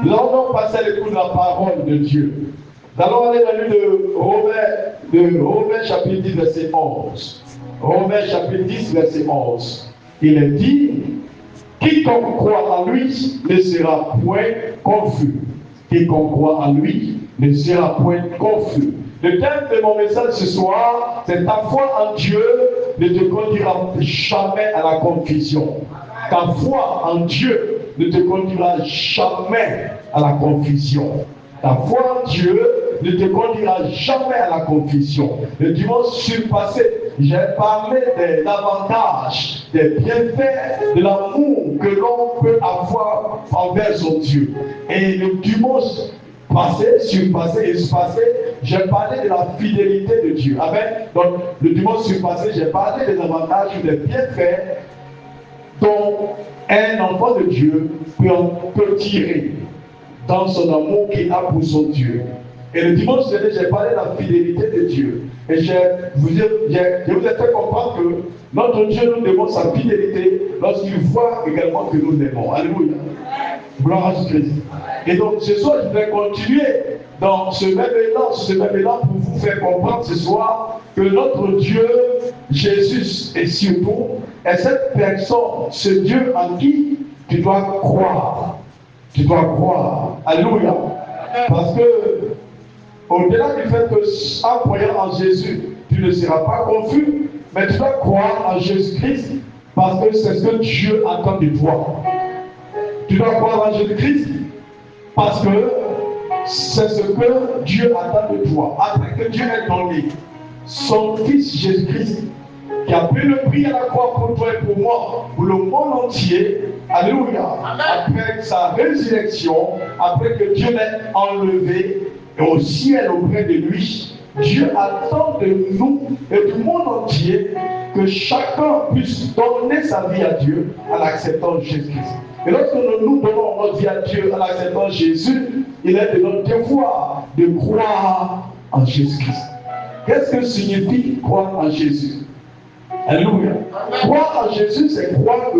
Nous allons passer à l'écoute de la parole de Dieu. Nous allons aller dans le livre de Romains chapitre 10, verset 11. Romains chapitre 10, verset 11. Il est dit, quiconque croit en lui ne sera point confus. Quiconque croit en lui ne sera point confus. Le thème de mon message ce soir, c'est ta foi en Dieu ne te conduira jamais à la confusion. Ta foi en Dieu ne te conduira jamais à la confusion. Ta foi en Dieu ne te conduira jamais à la confusion. Le dimanche surpassé, j'ai parlé des avantages, des bienfaits, de l'amour que l'on peut avoir envers son Dieu. Et le dimanche surpassé, j'ai parlé de la fidélité de Dieu. Amen. Donc, le dimanche surpassé, j'ai parlé des avantages ou des bienfaits dont un enfant de Dieu peut tirer dans son amour qu'il a pour son Dieu. Et le dimanche dernier, j'ai parlé de la fidélité de Dieu. Et je vous ai fait comprendre que notre Dieu nous demande sa fidélité lorsqu'il voit également que nous l'aimons. Alléluia. Gloire à Jésus-Christ. Et donc ce soir, je vais continuer dans ce même élan pour vous faire comprendre ce soir que notre Dieu, Jésus, et surtout, est cette personne, ce Dieu en qui tu dois croire. Tu dois croire. Alléluia. Parce que, au-delà du fait que, en croyant en Jésus, tu ne seras pas confus, mais tu dois croire en Jésus-Christ parce que c'est ce que Dieu attend de toi. Tu dois croire en Jésus-Christ parce que c'est ce que Dieu attend de toi. Après que Dieu ait donné son Fils Jésus-Christ, qui a pris le prix à la croix pour toi et pour moi, pour le monde entier. Alléluia. Après sa résurrection, après que Dieu l'ait enlevé au ciel auprès de lui, Dieu attend de nous et du monde entier que chacun puisse donner sa vie à Dieu en acceptant Jésus-Christ. Et lorsque nous donnons notre vie à Dieu en acceptant Jésus, il est de notre devoir de croire en Jésus-Christ. Qu'est-ce que signifie croire en Jésus? Alléluia. Croire en Jésus, c'est croire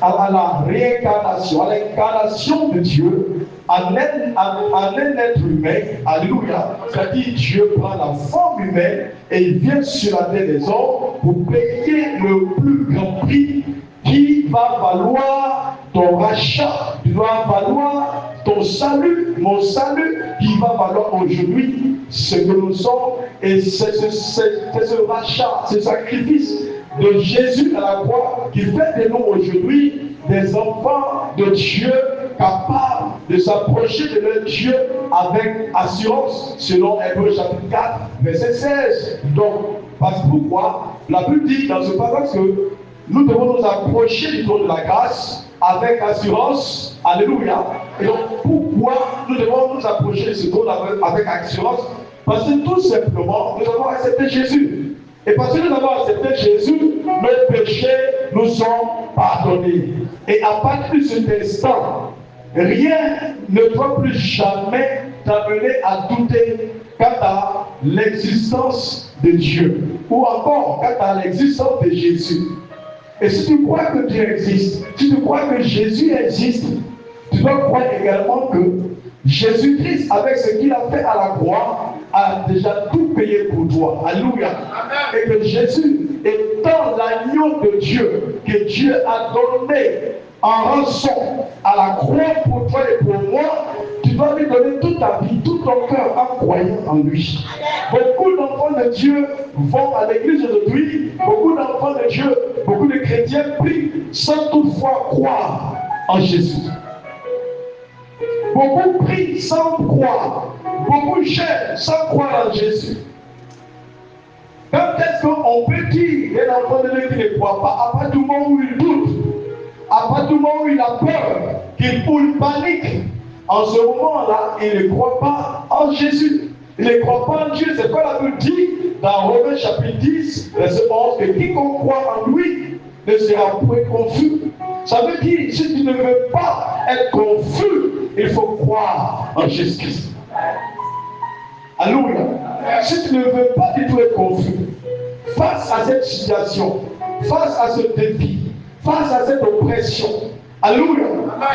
à la réincarnation, à l'incarnation de Dieu, en un être humain. Alléluia. C'est-à-dire Dieu prend la forme humaine et il vient sur la terre des hommes pour payer le plus grand prix qui va valoir ton rachat, qui va valoir ton salut, mon salut, qui va valoir aujourd'hui ce que nous sommes. Et c'est ce rachat, ce sacrifice de Jésus à la croix qui fait de nous aujourd'hui des enfants de Dieu capables de s'approcher de leur Dieu avec assurance, selon Hébreux chapitre 4, verset 16. Donc, parce pourquoi la Bible dit dans ce paragraphe que nous devons nous approcher du trône de la grâce avec assurance. Alléluia. Et donc, pourquoi nous devons nous approcher de ce trône avec assurance? Parce que tout simplement, nous avons accepté Jésus. Et parce que nous avons accepté Jésus, nos péchés nous sont pardonnés. Et à partir de cet instant, rien ne doit plus jamais t'amener à douter quant à l'existence de Dieu. Ou encore quant à l'existence de Jésus. Et si tu crois que Dieu existe, si tu crois que Jésus existe, tu dois croire également que Jésus-Christ, avec ce qu'il a fait à la croix, a déjà tout payé pour toi. Alléluia. Et que Jésus étant l'agneau de Dieu, que Dieu a donné en rançon à la croix pour toi et pour moi, tu dois lui donner toute ta vie, tout ton cœur en croyant en lui. Beaucoup d'enfants de Dieu vont à l'église aujourd'hui, beaucoup d'enfants de Dieu, beaucoup de chrétiens prient sans toutefois croire en Jésus. Beaucoup prient sans croire. Beaucoup cherchent sans croire en Jésus. Quand est-ce qu'on peut dire un enfant de Dieu qui ne croit pas? À partir du moment où il doute, à partir du moment où il a peur, qu'il panique, en ce moment-là, il ne croit pas en Jésus. Il ne croit pas en Dieu. C'est quoi la Bible dit dans Romains chapitre 10, verset 11, que quiconque croit en lui ne sera point confus. Ça veut dire, si tu ne veux pas être confus, il faut croire en Jésus-Christ. Alléluia. Si tu ne veux pas du tout être confus, face à cette situation, face à ce défi, face à cette oppression, alléluia,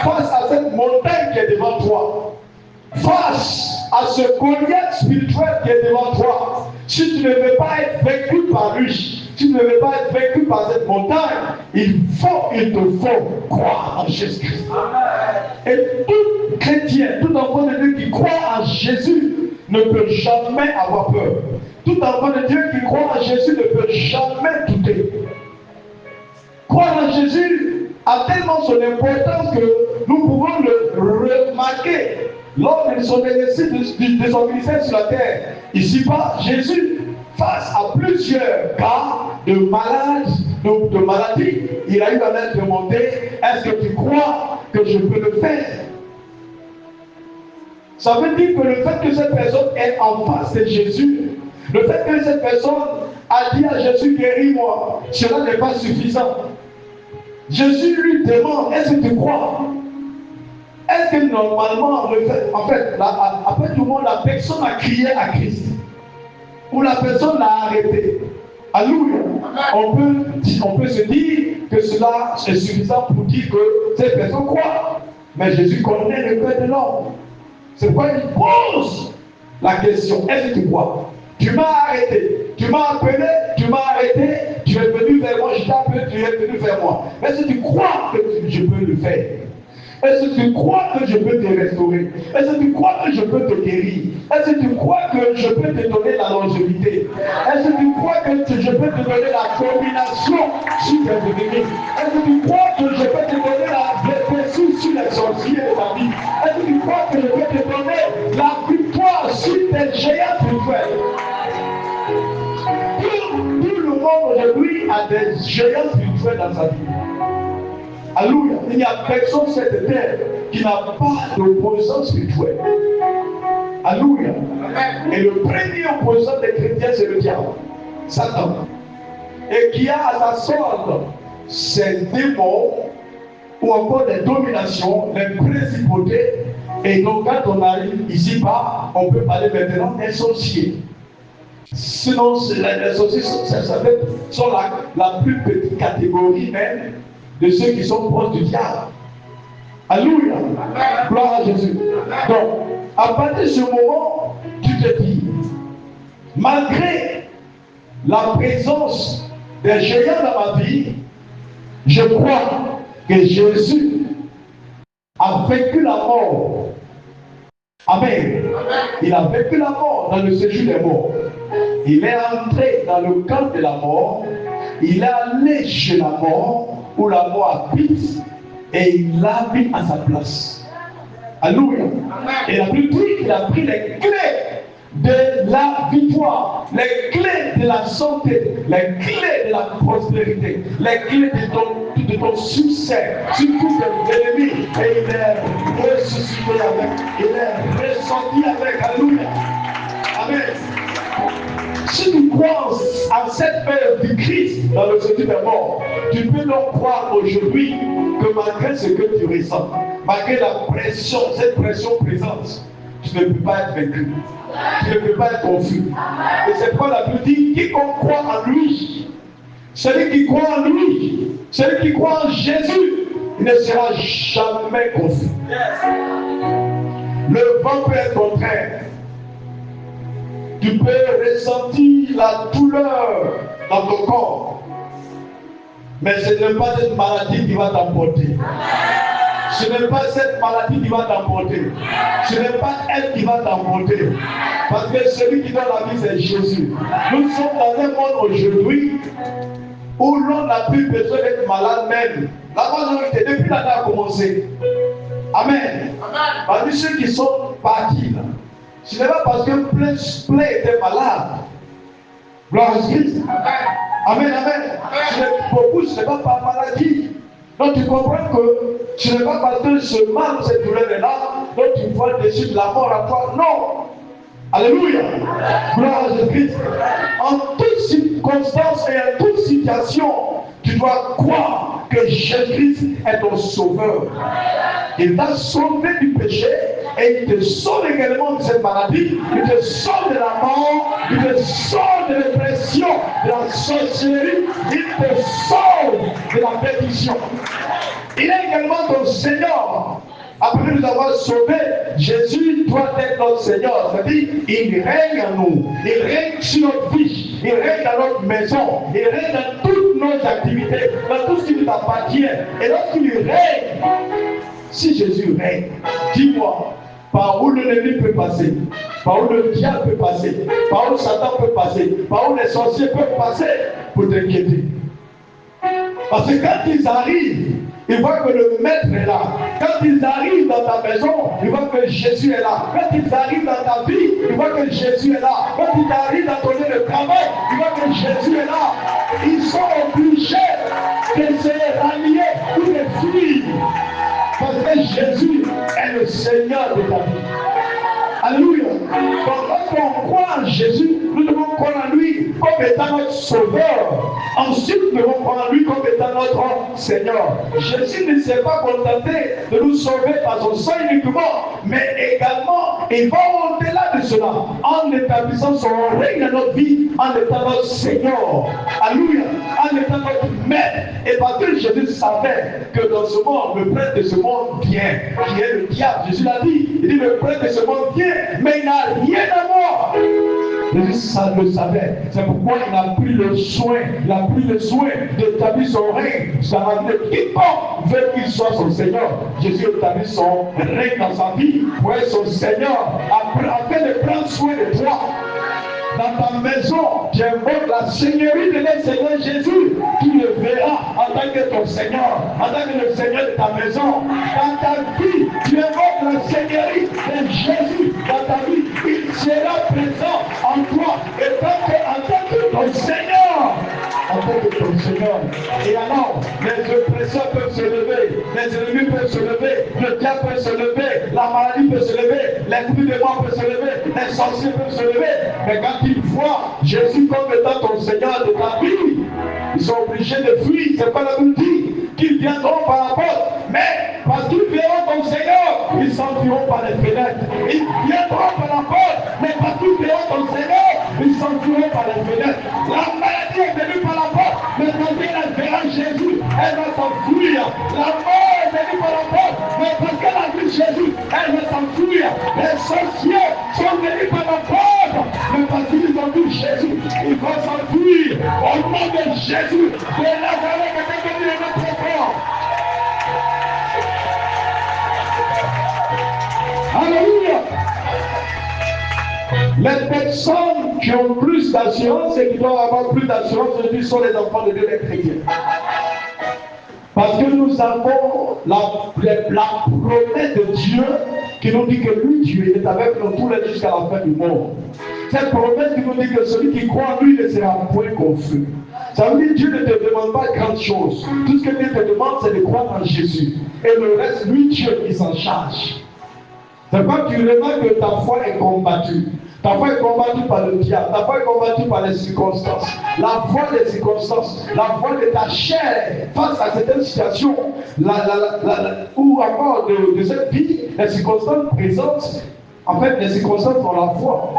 face à cette montagne qui est devant toi, face à ce Goliath spirituel qui est devant toi, si tu ne veux pas être vaincu par lui, si tu ne veux pas être vaincu par cette montagne, il te faut croire en Jésus-Christ. Et tout chrétien, tout enfant de Dieu qui croit en Jésus ne peut jamais avoir peur. Tout enfant de Dieu qui croit en Jésus ne peut jamais douter. Croire en Jésus a tellement son importance que nous pouvons le remarquer lors de son ministère sur la terre. Ici-bas, Jésus, face à plusieurs cas de malades, de maladies, il a eu à leur demander, est-ce que tu crois que je peux le faire? Ça veut dire que le fait que cette personne est en face de Jésus, le fait que cette personne a dit à Jésus, guéris-moi, cela n'est pas suffisant. Jésus lui demande, est-ce que tu crois? Est-ce que normalement, après tout le monde, la personne a crié à Christ, ou la personne l'a arrêté? Alléluia. On peut se dire que cela est suffisant pour dire que cette personne croit. Mais Jésus connaît le cœur de l'homme. C'est pourquoi il pose la question, est-ce que tu crois? Tu m'as arrêté, tu m'as appelé, tu m'as arrêté, tu es venu vers moi, je t'ai appelé, tu es venu vers moi. Est-ce que tu crois que je peux le faire? Est-ce que tu crois que je peux te restaurer? Est-ce que tu crois que je peux te guérir? Est-ce que tu crois que je peux te donner la longévité? Est-ce que tu crois que je peux te donner la domination sur tes ennemis? Est-ce que tu crois que je peux te donner la blessure sur les sorciers de ta vie? Est-ce que tu crois que je peux te donner la victoire sur tes géants spirituels? Tout le monde aujourd'hui a des géants spirituels dans sa vie. Alléluia. Il n'y a personne sur cette terre qui n'a pas d'opposant spirituel. Alléluia. Et le premier opposant des chrétiens, c'est le diable, Satan. Et qui a à sa solde ses démons ou encore des dominations, les principautés. Et donc, quand on arrive ici-bas, on peut parler maintenant des sorciers. Sinon, les sorciers sont la plus petite catégorie même de ceux qui sont proches du diable. Alléluia. Gloire à Jésus. Donc, à partir de ce moment, tu te dis, malgré la présence des géants dans ma vie, je crois que Jésus a vaincu la mort. Amen. Il a vaincu la mort dans le séjour des morts. Il est entré dans le camp de la mort. Il est allé chez la mort, où la mort habite, et il l'a mis à sa place. Alléluia. Et la Bible dit qu'il a pris les clés de la victoire, les clés de la santé, les clés de la prospérité, les clés de ton succès sur tous tes ennemis. Et il est ressuscité avec, il est ressorti avec. Alléluia. Amen. Si tu crois en cette œuvre du Christ dans le séjour des morts, tu peux donc croire aujourd'hui que malgré ce que tu ressens, malgré la pression, cette pression présente, tu ne peux pas être vaincu. Tu ne peux pas être confus. Et c'est pourquoi la Bible dit, quiconque croit en lui, celui qui croit en lui, celui qui croit en Jésus, il ne sera jamais confus. Le vent peut être contraire. Tu peux ressentir la douleur dans ton corps. Mais ce n'est pas cette maladie qui va t'emporter. Ce n'est pas cette maladie qui va t'emporter. Ce n'est pas elle qui va t'emporter. Parce que celui qui donne la vie, c'est Jésus. Nous sommes dans un monde aujourd'hui où l'on n'a plus besoin d'être malade même. La majorité, depuis l'année a commencé. Amen. Parmi ceux qui sont partis là, ce n'est pas parce que plein étaient malades. Gloire à Christ. Amen, amen. Beaucoup, ce n'est pas par maladie. Donc tu comprends que ce n'est pas parce que ce mal, cette douleur est là, donc tu vois dessus de la mort à toi. Non. Alléluia. Gloire à Jésus-Christ. En toute circonstance et en toute situation, tu dois croire que Jésus-Christ est ton sauveur. Il t'a sauvé du péché et il te sauve également de cette maladie. Il te sauve de la mort. Il te sauve de l'oppression, de la sorcellerie. Il te sauve de la perdition. Il est également ton Seigneur. Après nous avoir sauvés, Jésus doit être notre Seigneur. C'est-à-dire, il règne en nous. Il règne sur notre vie. Il règne dans notre maison. Il règne dans toutes nos activités, dans tout ce qui nous appartient. Et lorsqu'il règne, si Jésus règne, dis-moi, par où l'ennemi peut passer, par où le diable peut passer, par où Satan peut passer, par où les sorciers peuvent passer pour t'inquiéter. Parce que quand ils arrivent, ils voient que le maître est là. Quand ils arrivent dans ta maison, ils voient que Jésus est là. Quand ils arrivent dans ta vie, ils voient que Jésus est là. Quand ils arrivent dans ton lieu de travail, ils voient que Jésus est là. Ils sont obligés de se rallier ou de fuir. Parce que Jésus est le Seigneur de ta vie. Alléluia. Donc lorsqu'on croit en Jésus, nous devons croire en lui comme étant notre sauveur. Ensuite, nous devons croire en lui comme étant notre Seigneur. Jésus ne s'est pas contenté de nous sauver par son sang uniquement, mais également, il va au-delà de cela, en établissant son règne dans notre vie, en étant notre Seigneur. Alléluia. En étant notre maître. Et parce que Jésus savait que dans ce monde, le prince de ce monde vient, qui est le diable. Jésus l'a dit. Il dit le prince de ce monde vient, mais il n'a rien à voir. Jésus le savait. C'est pourquoi il a pris le soin, d'établir son règne dans la vie de quiconque veut qu'il soit son Seigneur. Jésus établit son règne dans sa vie pour être son Seigneur, afin de prendre soin de toi. Dans ta maison, tu invoques la Seigneurie de notre Seigneur Jésus. Tu le verras en tant que ton Seigneur, en tant que le Seigneur de ta maison. Dans ta vie, tu invoques la Seigneurie de Jésus dans ta vie. Il sera présent en toi en tant que ton Seigneur. En tant que ton Seigneur. Et alors, les oppresseurs peuvent se lever, les ennemis peuvent se lever, le diable peut se lever, la maladie peut se lever, l'esprit de mort peut se lever, les sorciers peuvent se lever. Mais quand ils voient Jésus comme étant ton Seigneur de ta vie, ils sont obligés de fuir. C'est pas la Bible dit qu'ils viendront par la porte, mais parce qu'ils verront ton Seigneur, ils s'enfuiront par les fenêtres. Ils viendront par la porte, mais parce qu'ils verront ton Seigneur, ils s'enfuiront par les fenêtres. La maladie est venue par la porte, mais quand elle verra Jésus, elle va s'enfuir. La mort est venue par la porte, mais parce qu'elle a vu Jésus, elle va s'enfuir. Les sorciers sont venus par la porte, mais parce qu'ils ont vu Jésus, ils vont s'enfuir. Au nom de Jésus, de Nazareth, que est venu de notre corps. Alléluia. Les personnes qui ont plus d'assurance et qui doivent avoir plus d'assurance aujourd'hui sont les enfants de Dieu, les chrétiens. Parce que nous avons la promesse de Dieu qui nous dit que lui, Dieu, il est avec nous tous les jours jusqu'à la fin du monde. Cette promesse qui nous dit que celui qui croit en lui ne sera point confus. Ça veut dire que Dieu ne te demande pas grande chose. Tout ce que Dieu te demande, c'est de croire en Jésus. Et le reste, lui, Dieu, il s'en charge. C'est quand tu remarques que ta foi est combattue. Ta foi est combattue par le diable, ta foi est combattue par les circonstances. La foi des circonstances, la foi de ta chair face à certaines situations, ou encore de cette vie, les circonstances présentes. En fait, les circonstances ont la foi.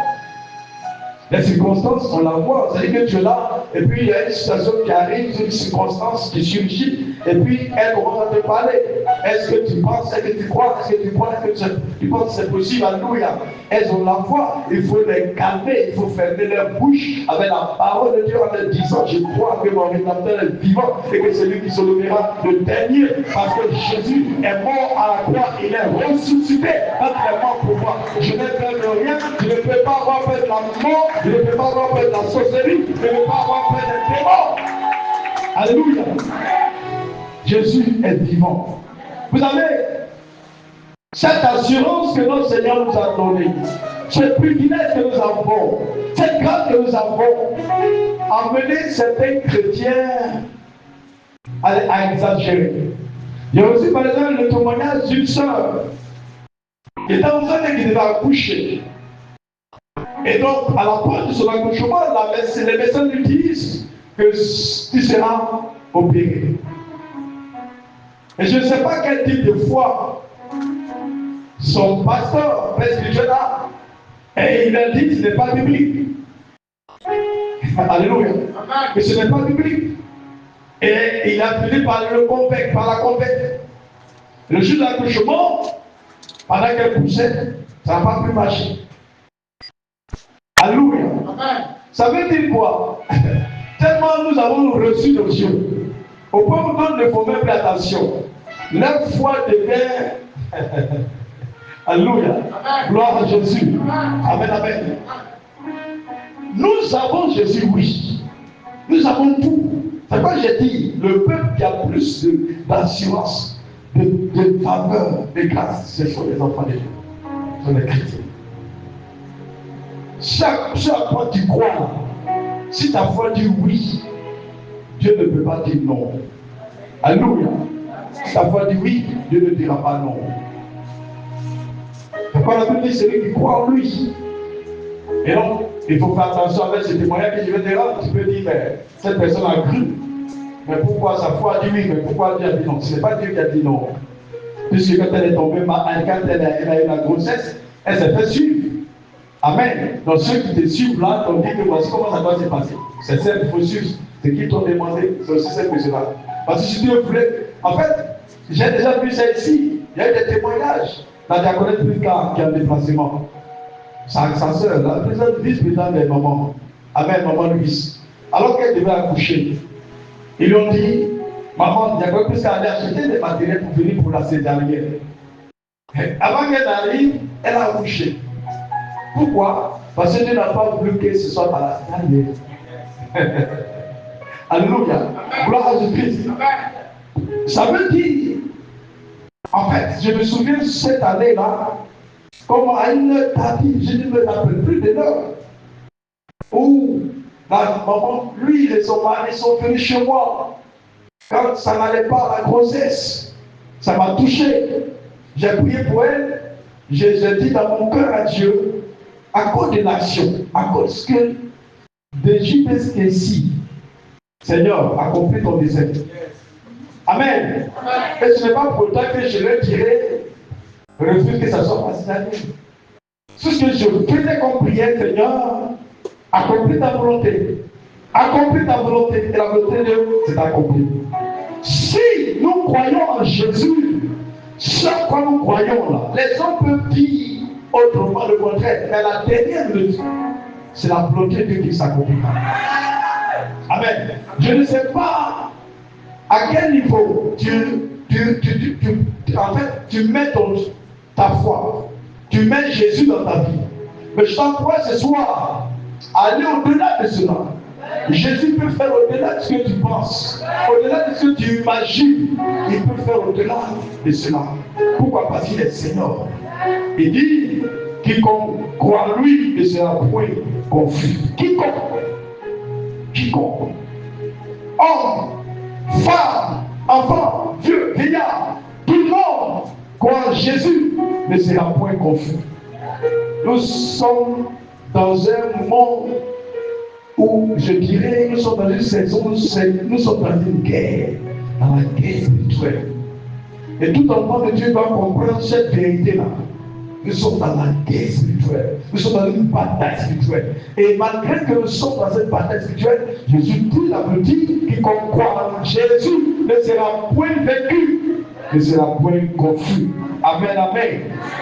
Les circonstances ont la foi. C'est-à-dire que tu es là, et puis il y a une situation qui arrive, une circonstance qui surgit, et puis elle commence à te parler. Est-ce que tu penses, est-ce que tu crois, est-ce que tu crois, est-ce que tu penses que c'est possible? Alléluia. Elles ont la foi. Il faut les calmer, il faut fermer leur bouche avec la parole de Dieu en leur disant, je crois que mon Rédempteur est vivant et que c'est lui qui se lèvera le dernier, parce que Jésus est mort à la croix, il est ressuscité. Notre est mort pour moi. Je n'ai fait rien, je ne peux pas avoir peur de la mort, je ne peux pas avoir peur de la sorcellerie, je ne peux pas avoir peur des démons. Alléluia. Jésus est vivant. Vous savez, cette assurance que notre Seigneur nous a donnée, ce privilège que nous avons, cette grâce que nous avons, a mené certains chrétiens à exagérer. Il y a aussi par exemple le témoignage d'une sœur qui était enceinte et qui devait accoucher. Et donc, à la fin de son accouchement, les médecins lui disent que tu seras opéré. Et je ne sais pas quel type de foi son pasteur presbytère là, et il a dit que ce n'est pas biblique. Alléluia. Mais ce n'est pas biblique. Et il a fini par le convaincre, par la convaincre. Le jour de l'accouchement, pendant qu'elle poussait, ça n'a pas pu marcher. Alléluia. Ça veut dire quoi? Tellement nous avons reçu de Dieu, au point où nous ne faut même plus attention. Leur foi devient. Alléluia. Gloire à Jésus. Amen, amen. Nous avons Jésus, oui. Nous avons tout. C'est quoi j'ai dit? Le peuple qui a plus d'assurance, de faveur, de grâce, ce sont les enfants de Dieu. Ce sont les chrétiens. Ce à quoi tu crois, si ta foi dit oui, Dieu ne peut pas dire non. Alléluia. Si ta foi dit oui, Dieu ne dira pas non. C'est quoi la Bible dit? Celui qui croit en lui. Et donc, il faut faire attention avec ce témoignage que je vais te rendre. Tu peux dire, mais cette personne a cru. Mais pourquoi sa foi a dit oui? Mais pourquoi Dieu a dit non? Ce n'est pas Dieu qui a dit non. Puisque quand elle est tombée malade, quand elle a eu la grossesse, elle s'est fait suivre. Amen. Donc ceux qui te suivent là, t'ont dit que voici comment ça doit se passer. C'est celle qu'il faut suivre. C'est qui t'ont demandé, c'est aussi cette personne-là. Parce que si Dieu voulait. En fait, j'ai déjà vu ça ici. Il y a eu des témoignages. La diaconesse Bricard qui a un déplacement. Sa soeur, la vice-présidente des mamans. Amen, maman Louise. Alors qu'elle devait accoucher, ils lui ont dit, maman, diaconesse Bricard allait acheter des matériels pour venir pour la césarienne. Avant qu'elle arrive, elle a accouché. Pourquoi? Parce que Dieu n'a pas voulu que ce soit à la césarienne. Alléluia. Gloire à Jésus-Christ. Ça veut dire, en fait, je me souviens cette année-là, comme à une heure tardive, je ne me rappelle plus de l'heure, où la maman, lui et son mari sont venus chez moi. Quand ça n'allait pas la grossesse, ça m'a touché. J'ai prié pour elle. J'ai dit dans mon cœur à Dieu, à cause de l'action, à cause que de jusqu'ici, Seigneur, accomplis ton dessein. Amen. Et ce n'est pas pour toi que je leur dirai, refuse que ça soit facile à dire. Tout ce que je faisais comme prière, Seigneur, accomplis ta volonté. Accomplis ta volonté. Et la volonté de Dieu, c'est accompli. Si nous croyons en Jésus, ce quoi nous croyons là, les hommes peuvent dire autrement le contraire, mais la dernière leçon, c'est la volonté de Dieu qui s'accomplit. Amen. Je ne sais pas à quel niveau en fait, tu mets ta foi, tu mets Jésus dans ta vie. Mais je t'encourage ce soir à aller au-delà de cela. Jésus peut faire au-delà de ce que tu penses, au-delà de ce que tu imagines. Il peut faire au-delà de cela. Pourquoi? Parce qu'il est Seigneur. Il dit, quiconque croit en lui ne sera point confus. Quiconque. Homme, femme, enfant, vieux, vieillard, tout le monde croit en Jésus ne sera point confus. Nous sommes dans un monde où, je dirais, nous sommes dans une saison, nous sommes dans une guerre, dans la guerre spirituelle. Et tout enfant de Dieu doit comprendre cette vérité-là. Nous sommes dans la guerre spirituelle. Nous sommes dans une bataille spirituelle. Et malgré que nous sommes dans cette bataille spirituelle, Jésus dit la petite, quiconque croit en Jésus ne sera point vaincu, ne sera point confus. Amen, amen.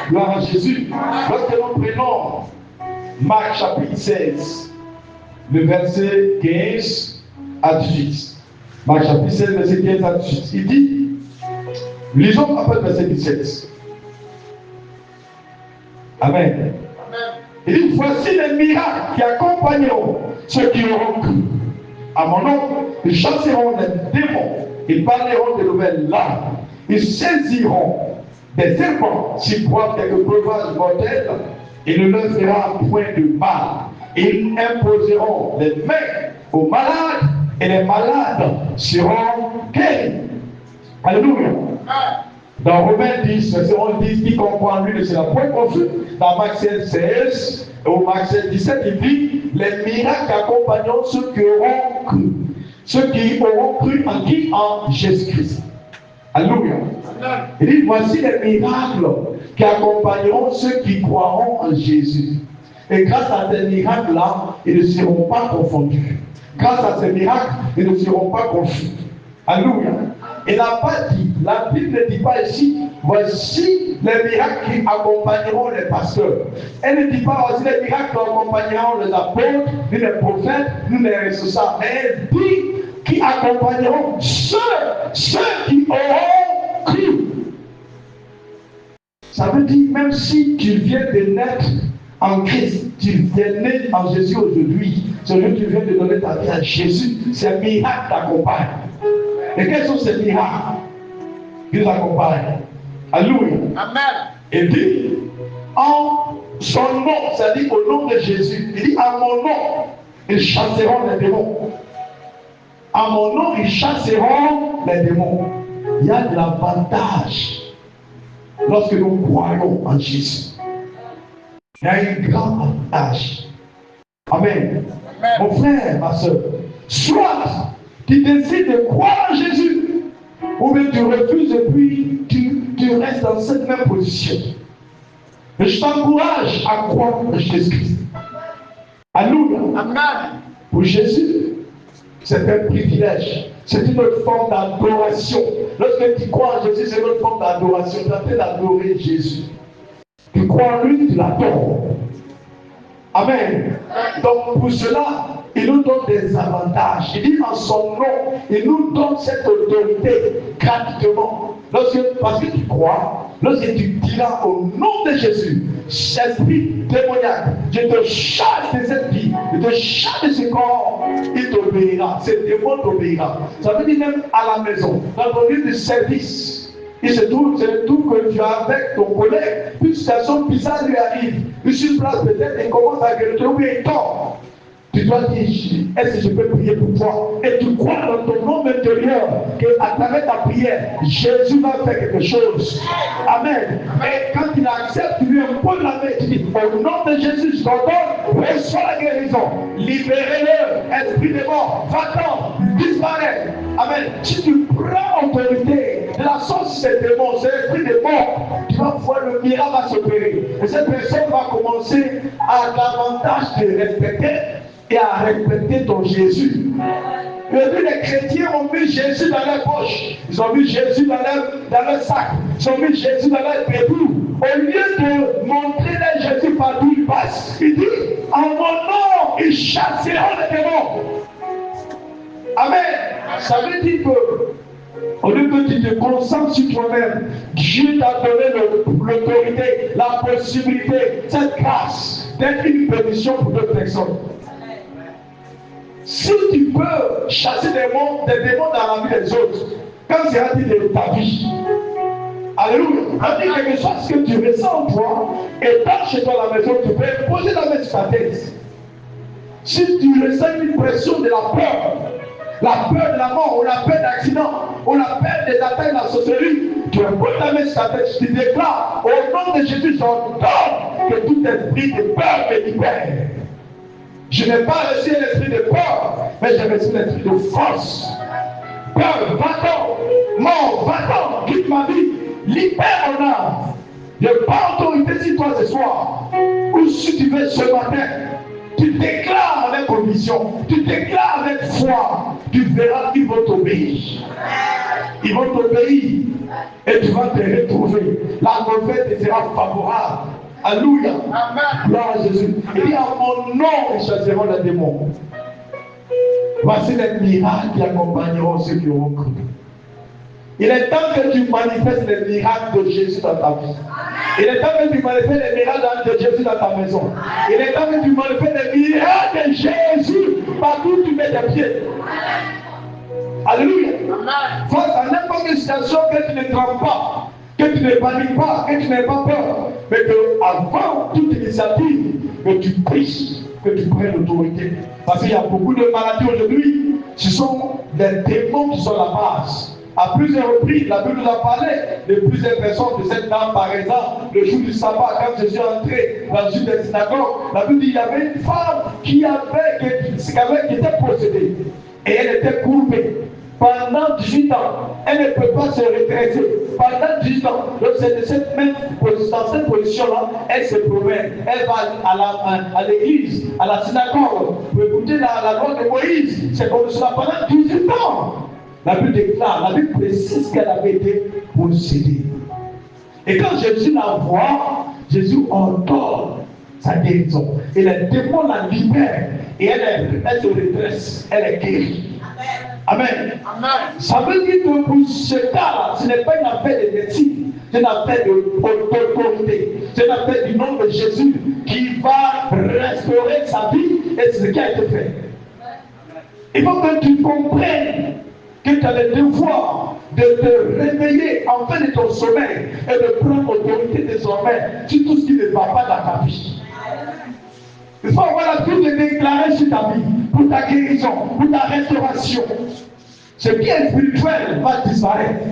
Gloire à Jésus. Lorsque nous prenons Marc chapitre 16, le verset 15 à 18. Marc chapitre 16, verset 15 à 18. Il dit, lisons après le verset 17. Amen. Il dit, voici les miracles qui accompagneront ceux qui auront cru. À mon nom, ils chasseront les démons, ils parleront de nouvelles langues, ils saisiront des serpents s'ils boivent quelques breuvages mortels, et ne leur fera point de mal. Ils imposeront les mains aux malades, et les malades seront guéris. Alléluia. Dans Romains 10, verset 11, dit, qui comprend lui ne sera point confus. Dans Marc 16, au Marc 16, 17, il dit, les miracles accompagneront ceux qui auront cru. Ceux qui auront cru en qui? En Jésus-Christ. Alléluia. Il dit, voici les miracles qui accompagneront ceux qui croiront en Jésus. Et grâce à ces miracles-là, ils ne seront pas confondus. Grâce à ces miracles, ils ne seront pas confus. Alléluia. Il n'a pas dit, la Bible ne dit pas ici voici les miracles qui accompagneront les pasteurs. Elle ne dit pas aussi les miracles qui accompagneront les apôtres, ni les prophètes, ni les responsables. Mais elle dit qui accompagneront ceux qui auront cru. Ça veut dire, même si tu viens de naître en Christ, tu viens né en Jésus aujourd'hui, celui qui vient de donner ta vie à Jésus, c'est un miracle t'accompagne. Et quels sont ces miracles qui nous accompagnent? Alléluia. Amen. Et dit, en son nom, c'est-à-dire au nom de Jésus, il dit, à mon nom, ils chasseront les démons. À mon nom, ils chasseront les démons. Il y a de l'avantage lorsque nous croyons en Jésus. Il y a un grand avantage. Amen. Amen. Mon frère, ma soeur, soit tu décides de croire en Jésus, ou bien tu refuses et puis tu restes dans cette même position. Mais je t'encourage à croire en Jésus-Christ. Alléluia. Amen. Pour Jésus, c'est un privilège. C'est une autre forme d'adoration. Lorsque tu crois en Jésus, c'est une autre forme d'adoration. Tu es en train d'adorer Jésus. Tu crois en lui, tu l'adores. Amen. Donc pour cela, il nous donne des avantages. Il dit en son nom, il nous donne cette autorité gratuitement. Parce que tu crois, lorsque tu diras au nom de Jésus, esprit démoniaque, je te chasse de cette vie, je te chasse de ce corps, il t'obéira, ce démon t'obéira. Ça veut dire même à la maison, dans ton lieu de service. Il se trouve que tu es avec ton collègue, une situation bizarre lui arrive, il se place peut-être et commence à gueuler, ou bien il tort. Tu dois dire, est-ce que je peux prier pour toi? Et tu crois dans ton nom intérieur qu'à travers ta prière, Jésus va faire quelque chose. Amen. Mais quand il accepte, tu lui imposes la main, tu dis, au nom de Jésus, je t'ordonne, reçois la guérison. Libérez-le, esprit de mort, va-t'en, disparaît. Amen. Si tu prends autorité de la source de ces démons, ces esprits de mort, tu vas voir le miracle va s'opérer. Et cette personne va commencer à davantage te respecter et à respecter ton Jésus. Et puis les chrétiens ont mis Jésus dans leur poche, ils ont mis Jésus dans leur sac, ils ont mis Jésus dans leur pépou. Au lieu de montrer leur Jésus partout il passe, il dit, en mon nom, ils chasseront les démons. Amen. Ça veut dire que au lieu que tu te concentres sur toi-même, Dieu t'a donné l'autorité, la possibilité, cette grâce d'être une bénédiction pour d'autres personnes. Si tu peux chasser des démons dans la vie des autres, quand sera-t-il de ta vie? Alléluia. C'est-à-dire quelque chose que tu ressens en toi, et dans chez toi à la maison, tu peux poser la main sur ta tête. Si tu ressens une pression de la peur de la mort, ou la peur d'accident, ou la peur des attaques de la sorcellerie, tu poses la main sur ta tête, tu déclares, au nom de Jésus, j'ordonne que tout esprit de peur me libère. Je n'ai pas reçu l'esprit de peur, mais j'ai reçu l'esprit de force. Peur, va-t'en, mort, va-t'en, quitte ma vie, libère mon âme. Je pas autorité sur toi ce soir, ou si tu veux ce matin, tu déclares avec conviction, tu déclares avec foi, tu verras qu'ils vont t'obéir. Ils vont t'obéir et tu vas te retrouver. La nouvelle te sera favorable. Alléluia. Gloire à Jésus. Il dit, à mon nom, ils chasseront les démons. Voici les miracles qui accompagneront ceux qui auront cru. Il est temps que tu manifestes les miracles de Jésus dans ta vie. Il est temps que tu manifestes les miracles de Jésus dans ta maison. Il est temps que tu manifestes les miracles de Jésus partout où tu mets tes pieds. Alléluia. Face à n'importe quelle situation que tu ne trembles pas, que tu ne paniques pas, que tu n'aies pas peur, mais que avant toute initiative, que tu prêches, que tu prennes l'autorité. Parce qu'il y a beaucoup de maladies aujourd'hui, ce sont des démons qui sont la base. À plusieurs reprises, la Bible nous a parlé de plusieurs personnes, de cette dame par exemple, le jour du sabbat, quand Jésus est entré dans une des synagogues, la Bible dit qu'il y avait une femme qui était possédée et elle était courbée. Pendant 18 ans, elle ne peut pas se redresser. Pendant 18 ans, donc c'est de cette même dans cette position-là, elle se promène. Elle va à l'église, à la synagogue, pour écouter la loi de Moïse. C'est comme cela pendant 18 ans. La Bible déclare, la Bible précise qu'elle avait été possédée. Et quand Jésus la voit, Jésus ordonne sa guérison. Et les démons la libèrent. Et elle se redresse. Elle est guérie. Amen. Amen. Ça veut dire que pour ce cas-là, ce n'est pas une affaire de médecine, c'est une affaire d'autorité, c'est une affaire du nom de Jésus qui va restaurer sa vie et c'est ce qui a été fait. Il faut que tu comprennes que tu as le devoir de te réveiller en fin de ton sommeil et de prendre autorité désormais sur tout ce qui ne va pas dans ta vie. Il faut avoir la plus de déclarer sur ta vie, pour ta guérison, pour ta restauration. Ce qui est spirituel va disparaître.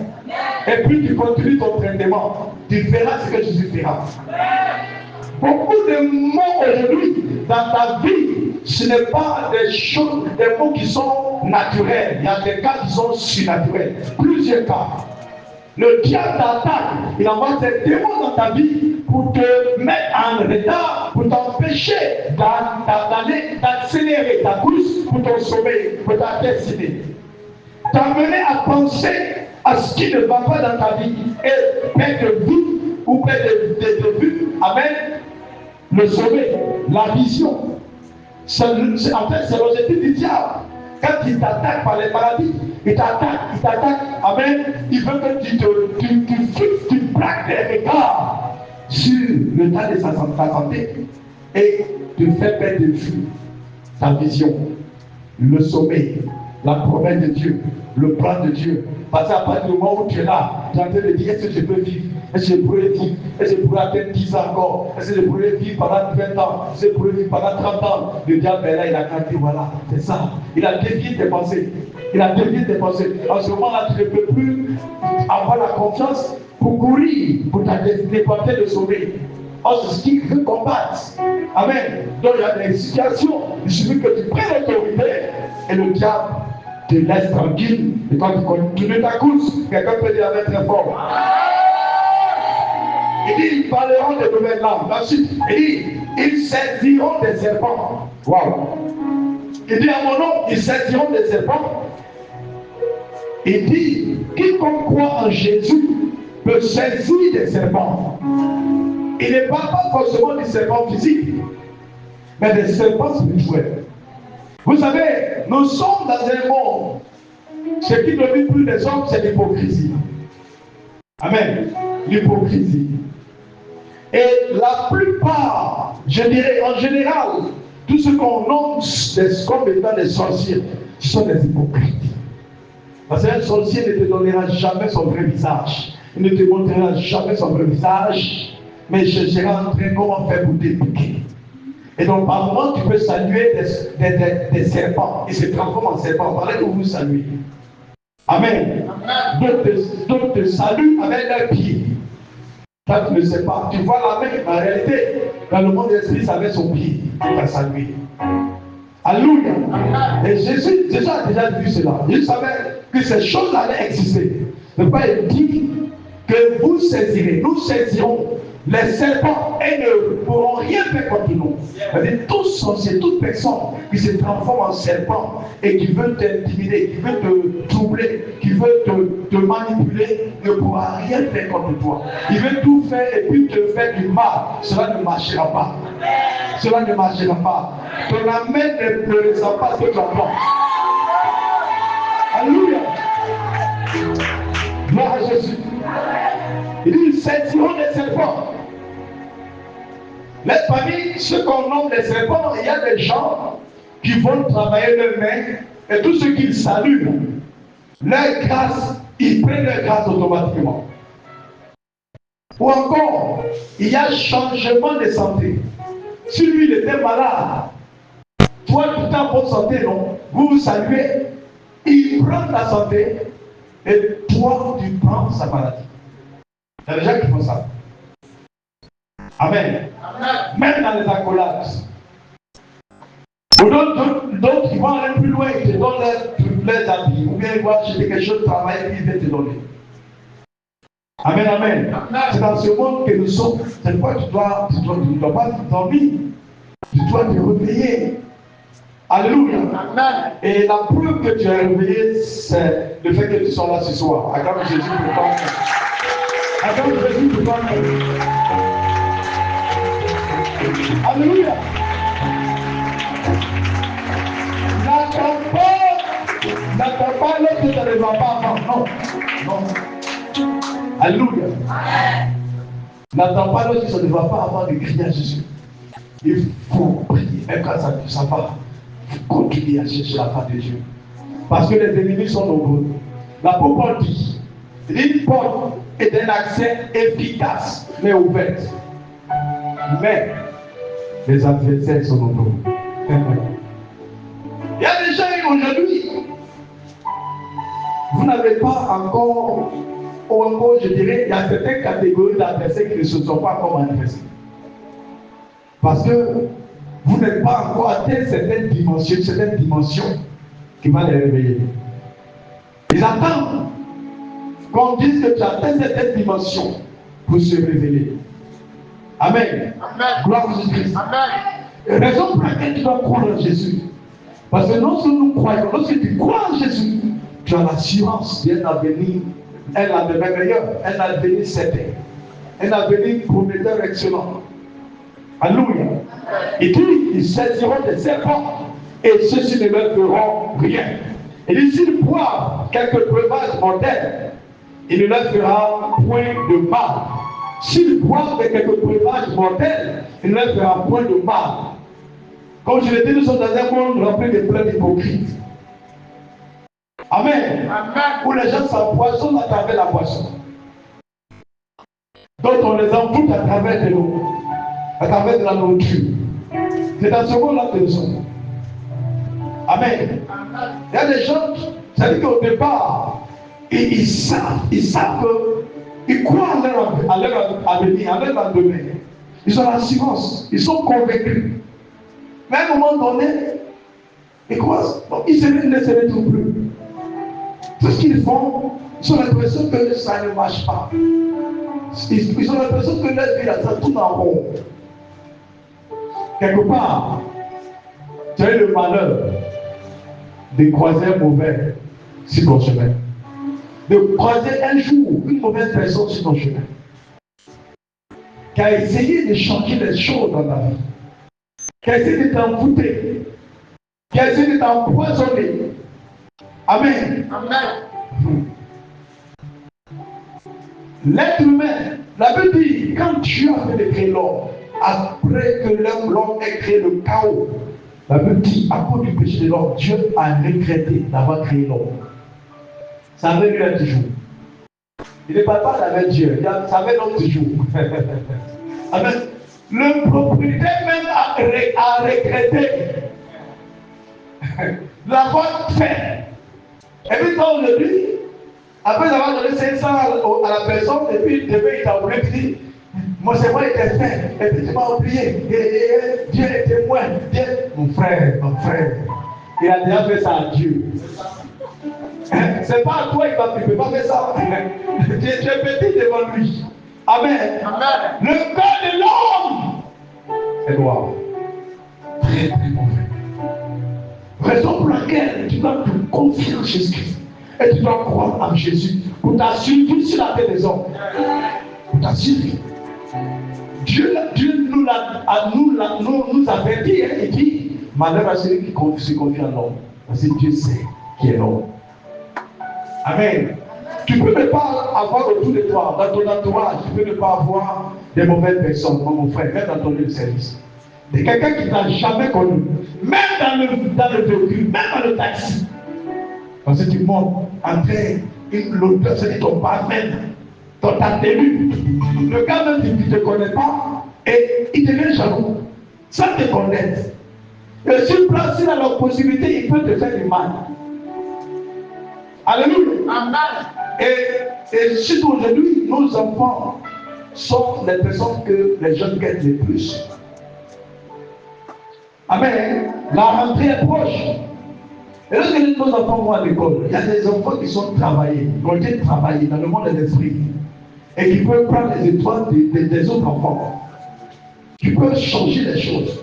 Et puis tu continues ton traitement. Tu verras ce que Jésus fera. Beaucoup de mots aujourd'hui dans ta vie, ce n'est pas des choses, des mots qui sont naturels. Il y a des cas qui sont surnaturels. Plusieurs cas. Le diable t'attaque, il envoie des démons dans ta vie pour te mettre en retard, pour t'empêcher d'accélérer ta course pour ton sommeil, pour ta destinée. T'amener à penser à ce qui ne va pas dans ta vie et perdre de vue ou perdre de vue. Amen. Le sommeil, la vision. En fait, c'est l'objectif du diable. Quand il t'attaque par les maladies, il t'attaque, amen. Il veut que tu braques des regards sur l'état de sa santé et tu fais perdre de vue ta vision, le sommeil, la promesse de Dieu, le plan de Dieu. Parce qu'à partir du moment où tu es là, tu es en train de dire, est-ce que je peux vivre? Est-ce que je pourrais vivre? Est-ce que je pourrais atteindre 10 ans encore? Est-ce que je pourrais vivre pendant 20 ans? Est-ce que je pourrais vivre pendant 30 ans? Le diable est là, il a canté, voilà, c'est ça. Il a dévié tes pensées. Il a dévié tes pensées. En ce moment-là, tu ne peux plus avoir la confiance pour courir, pour ta destinée, pour te sauver. Or, c'est ce qu'il veut combattre. Amen. Donc, il y a des situations, il suffit que tu prennes l'autorité et le diable te laisse tranquille. Et quand tu continues ta course, quelqu'un peut dire avec très fort. Il dit, ils parleront de nouvelles langues. Ensuite, il dit, ils saisiront des serpents. Waouh. Il dit à mon nom, ils saisiront des serpents. Il dit, quiconque croit en Jésus peut saisir des serpents. Il ne parle pas forcément des serpents physiques, mais des serpents spirituels. Vous savez, nous sommes dans un monde, ce qui domine plus les hommes, c'est l'hypocrisie. Amen. L'hypocrisie. Et la plupart, je dirais en général, tout ce qu'on nomme comme étant des sorciers, ce sont des hypocrites. Parce qu'un sorcier ne te donnera jamais son vrai visage. Il ne te montrera jamais son vrai visage, mais il cherchera en train comment faire pour t'éduquer. Et donc, par moment, tu peux saluer des serpents. Ils se transforment en serpents. Parlez que vous saluez. Amen. D'autres te saluent avec leurs pieds. Toi, tu ne sais pas. Tu vois la main. En réalité, dans le monde de l'esprit, ça avait son pied. Il va saluer. Alléluia. Et Jésus a déjà vu cela. Il savait que ces choses allaient exister. Le Père dit que vous saisirez, nous saisirons les serpents et ne pourront rien faire contre nous. C'est-à-dire, tout sorcier, toute personne qui se transforme en serpent et qui veut t'intimider, qui veut te troubler, qui veut te manipuler, ne pourra rien faire contre toi. Il veut tout faire et puis te faire du mal. Cela ne marchera pas. Cela ne marchera pas. Ton amène ne ressent pas ce que tu entends. Alléluia. Gloire à Jésus. Il dit, ils saisiront des serpents. Les familles, ce qu'on nomme des serpents, il y a des gens qui vont travailler leurs mains et tout ce qu'ils saluent, leur grâce, ils prennent leur grâce automatiquement. Ou encore, il y a changement de santé. Si lui il était malade, toi tu es en bonne santé, non? Vous vous saluez, il prend ta santé et toi tu prends sa maladie. Il y a des gens qui font ça. Amen. Amen. Même dans les accolades. Ou d'autres qui vont aller plus loin, ils te donnent leurs habits. Ou bien ils vont acheter quelque chose de travail et ils vont te donner. Amen, amen. C'est dans ce monde que nous sommes. C'est pourquoi tu ne dois pas dormir. Tu dois te réveiller. Alléluia. Amen. Et la preuve que tu es réveillé, c'est le fait que tu sois là ce soir. Acclame Jésus pour toi. Attends, Jésus te parle. Alléluia. N'attends pas l'autre que ça ne va pas avant. Non. Non. Alléluia. N'attends pas l'autre que ça ne va pas avant de crier à Jésus. Il faut prier. Même quand ça va, il faut continuer à chercher la face de Dieu. Parce que les ennemis sont nombreux. L'apôtre Paul dit, une porte est un accès efficace, mais ouverte. Mais les adversaires sont nombreux. Il y a des gens aujourd'hui, vous n'avez pas encore, ou encore je dirais, il y a certaines catégories d'adversaires qui ne se sont pas encore manifestés. Parce que vous n'êtes pas encore atteint certaines dimensions qui vont les réveiller. Ils attendent qu'on dise que tu as atteint certaines dimensions pour se révéler. Amen. Amen. Gloire à Jésus-Christ. Amen. Raison pour laquelle tu dois croire en Jésus. Parce que lorsque nous croyons, lorsque tu crois en Jésus, tu as l'assurance d'un avenir, un avenir meilleur, un avenir certain, un avenir prometteur excellent. Alléluia. Et puis, ils saisiront des serpents et ceux-ci ne leur feront rien. Et dit, s'ils boivent quelques breuvages mortels, il ne leur fera point de mal. S'ils boivent quelques breuvages mortels, il ne leur fera point de mal. Comme je l'ai dit, nous sommes dans un monde rempli de plein d'hypocrites. Amen. Amen. Où les gens s'empoisonnent à travers la boisson. D'autres, on les envoûte à travers de l'eau, à travers de la nourriture. C'est dans ce monde-là que nous sommes. Amen. Il y a des gens, ça dit qu'au départ, ils savent que, ils croient à leur avenir, à leur lendemain. Ils ont l'assurance, ils sont convaincus. Mais à un moment donné, ils croient, ils ne se retrouvent plus. Tout ce qu'ils font, ils ont l'impression que ça ne marche pas. Ils ont l'impression que leur vie, ça tourne en rond. Quelque part, tu as eu le malheur de croiser un mauvais sur ton chemin. De croiser un jour une mauvaise personne sur ton chemin. Qui a essayé de changer les choses dans ta vie. Qui a essayé de t'envoûter. Qui a essayé de t'empoisonner. Amen. Amen. L'être humain, la Bible dit, quand Dieu a fait de créer l'homme, après que l'homme ait créé le chaos, la Bible dit, à cause du péché de l'homme, Dieu a regretté d'avoir créé l'homme. Ça avait lui un petit jour. Il ne parle pas avec Dieu, ça avait l'homme petit jour. Amen. Le propriétaire même a regretté l'avoir fait. Et puis toi aujourd'hui, après avoir donné 500 à la personne, et puis demain il t'a oublié, il dit, moi c'est moi qui t'ai fait, et puis tu m'as oublié, et Dieu est témoin. Mon frère, il a déjà fait ça à Dieu. C'est pas à toi, il ne peut pas faire ça. Tu es petit devant lui. Amen. Amen. Le cœur de l'homme est noir. Très très mauvais. Raison pour laquelle tu dois te confier en Jésus-Christ. Et tu dois croire en Jésus pour t'assurer sur la terre des hommes. Pour t'assurer. Dieu nous avertit et dit, malheur à celui qui se confie en l'homme. Parce que Dieu sait qui est l'homme. Amen. Tu peux ne pas avoir autour de toi, dans ton entourage, tu peux ne pas avoir des mauvaises personnes, comme mon frère, même dans ton lieu de service. De quelqu'un qui ne t'a jamais connu, même dans le véhicule, même dans le taxi. Parce que tu montes en train, l'auteur se dit ton parfum, ta tenue. Le gars même qui ne te connaît pas, et il devient jaloux, sans te connaître. Et sur place, s'il a la possibilité, il peut te faire du mal. Alléluia. Amen. Et surtout aujourd'hui, nos enfants sont les personnes que les jeunes guettent le plus. Amen. La rentrée est proche. Et lorsque nos enfants vont à l'école, il y a des enfants qui sont travaillés, qui ont été travaillés dans le monde de l'esprit et qui peuvent prendre les étoiles des autres enfants, qui peuvent changer les choses.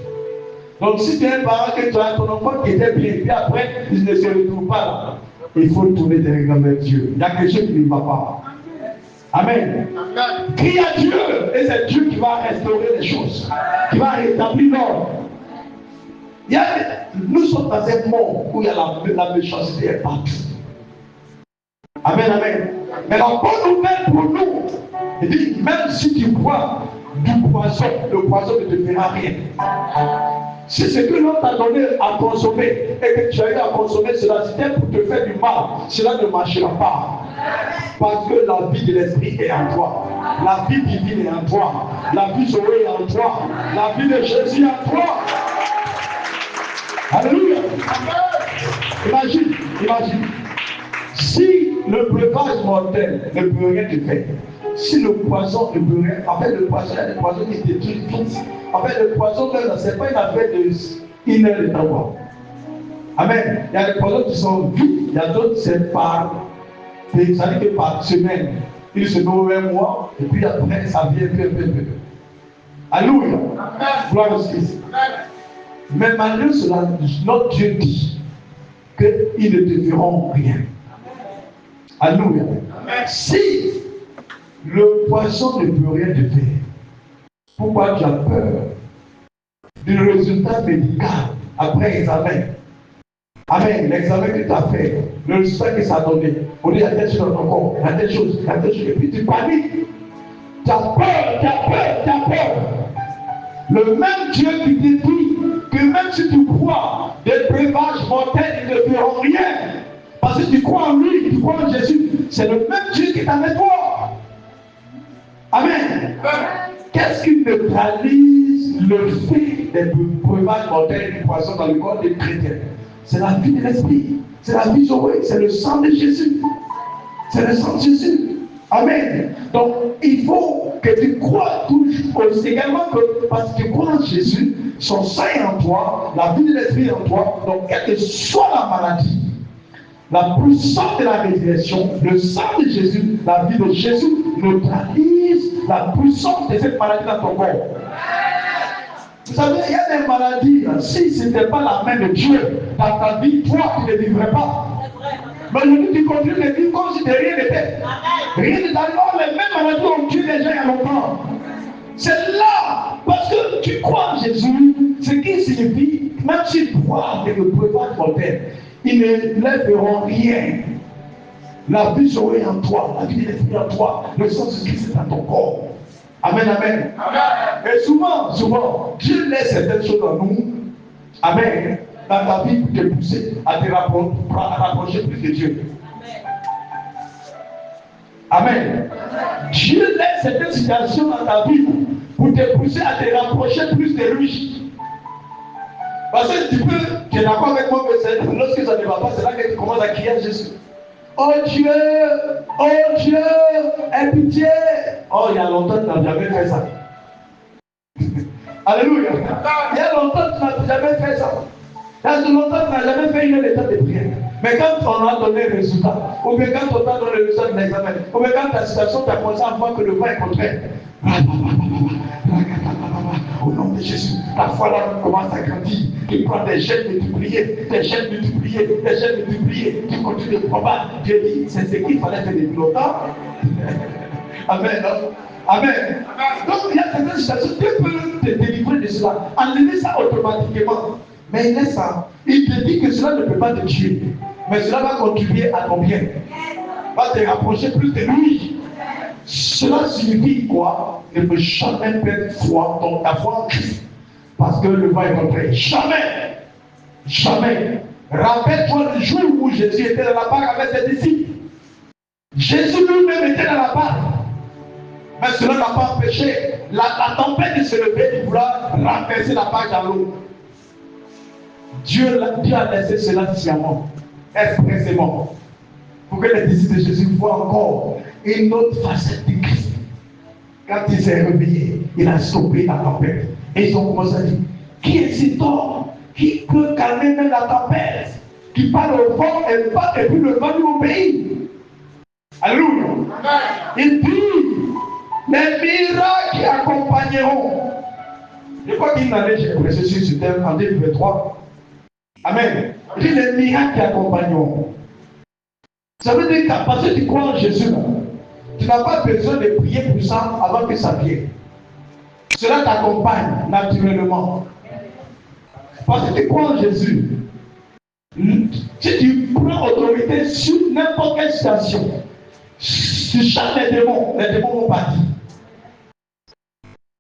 Donc si tu es un parent que tu as ton enfant qui était bien, puis après, il ne se retrouve pas là. Il faut tourner des regards vers Dieu. Il y a quelque chose qui ne va pas. Amen. Crie à Dieu, et c'est Dieu qui va restaurer les choses, qui va rétablir l'ordre. Nous sommes dans un monde où il y a la méchanceté est partout. Amen, amen. Mais la bonne nouvelle pour nous, il dit, même si tu bois du poison, le poison ne te fera rien. Si ce que l'on t'a donné à consommer et que tu as eu à consommer cela, c'était pour te faire du mal, cela ne marchera pas. Parce que la vie de l'esprit est en toi. La vie divine est en toi. La vie sauvée est en toi. La vie de Jésus est en toi. Alléluia. Imagine. Si le breuvage mortel ne peut rien te faire, si le poison ne peut rien, en fait le poison, il y a des poisons qui détruisent tout. En fait le poison, ce n'est pas une affaire d'une heure de temps. Amen. Il y a des poisons qui sont vite, il y a d'autres c'est par, ça veut dire que par semaine, il se met un mois, et puis après ça vient peu. Alléluia. Gloire au Christ. Mais malgré cela, notre Dieu dit qu'ils ne te feront rien. Alléluia. Si le poison ne peut rien te faire, pourquoi tu as peur du résultat médical après examen? Amen. L'examen que tu as fait, le résultat que ça a donné, on dit il y a telle chose dans ton corps, il y a telle chose, et puis tu paniques. Tu as peur. Le même Dieu qui te dit que même si tu crois, des breuvages mortels ne feront rien. Parce que tu crois en lui, tu crois en Jésus, c'est le même Dieu qui est avec toi. Amen. Qu'est-ce qui neutralise le fait des breuvages mortels du poisson dans le corps des chrétiens? C'est la vie de l'esprit, c'est la vie sauvée, c'est le sang de Jésus. C'est le sang de Jésus. Amen. Donc, il faut que tu crois toujours également que parce que tu crois en Jésus, son sang est en toi, la vie de l'esprit est en toi. Donc, quelle que soit la maladie, la puissance de la résurrection, le sang de Jésus, la vie de Jésus neutralise la puissance de cette maladie dans ton corps. Vous savez, il y a des maladies, si ce n'était pas la main de Dieu dans ta vie, toi, tu ne vivrais pas. Mais aujourd'hui, tu continues de vivre comme si de rien n'était. Rien n'est alors les mêmes maladies ont tué les gens il y a longtemps. C'est là, parce que tu crois en Jésus, ce qui signifie, même si toi, tu ne peux pas mortel, ils ne lèveront rien. La vie serait en toi, la vie de l'esprit en toi, le sang de Christ est dans ton corps. Amen, amen. Et souvent, Dieu laisse certaines choses en nous. Amen. Dans ta vie pour te pousser à te rapprocher plus de Dieu. Amen. Dieu laisse certaines situations dans ta vie pour te pousser à te rapprocher plus de lui. Parce que tu es d'accord avec moi que lorsque ça ne va pas, c'est là que tu commences à crier à Jésus. Oh Dieu, aie pitié. Oh, il y a longtemps que tu n'as jamais fait ça. Alléluia. Il y a longtemps que tu n'as jamais fait ça. Il y a longtemps que tu n'as jamais fait une étape de prière. Mais quand on a donné le résultat, ou bien quand on t'a donné le résultat de l'examen, ou bien quand ta situation t'a commencé à voir que le vent est contraire, au nom de Jésus, ta foi là commence à grandir. Tu prends des chaînes multipliées, tu continues de combattre. Dieu dit, c'est ce qu'il fallait faire depuis longtemps. Amen. Amen. Donc il y a certaines situations, Dieu peut te délivrer de cela, enlever ça automatiquement. Mais il laisse ça. Il te dit que cela ne peut pas te tuer. Mais cela va contribuer à ton bien. Va te rapprocher plus de lui. Cela signifie quoi? Ne peut jamais perdre foi, donc ta foi en Christ. Parce que le vent est contraire. Jamais. Jamais. Rappelle-toi le jour où Jésus était dans la barque avec ses disciples. Jésus lui-même était dans la barque. Mais cela n'a pas empêché la tempête de se lever et vouloir renverser la barque dans l'eau. Dieu a laissé cela sciemment, expressément, pour que les disciples de Jésus voient encore une autre facette de Christ. Quand il s'est réveillé, il a stoppé la tempête. Et ils ont commencé à dire, qui est cet homme qui peut calmer même la tempête, qui parle au vent et puis le vent lui obéit. Alléluia. Il dit, les miracles qui accompagneront. Je crois qu'il n'allait, j'ai prêché sur ce thème en 2023. Amen. Il dit les miracles qui accompagneront. Ça veut dire que parce que tu crois en Jésus, Tu n'as pas besoin de prier pour ça avant que ça vienne. Cela t'accompagne naturellement. Parce que tu crois en Jésus. Si tu prends autorité sur n'importe quelle situation, tu chasses les démons vont partir.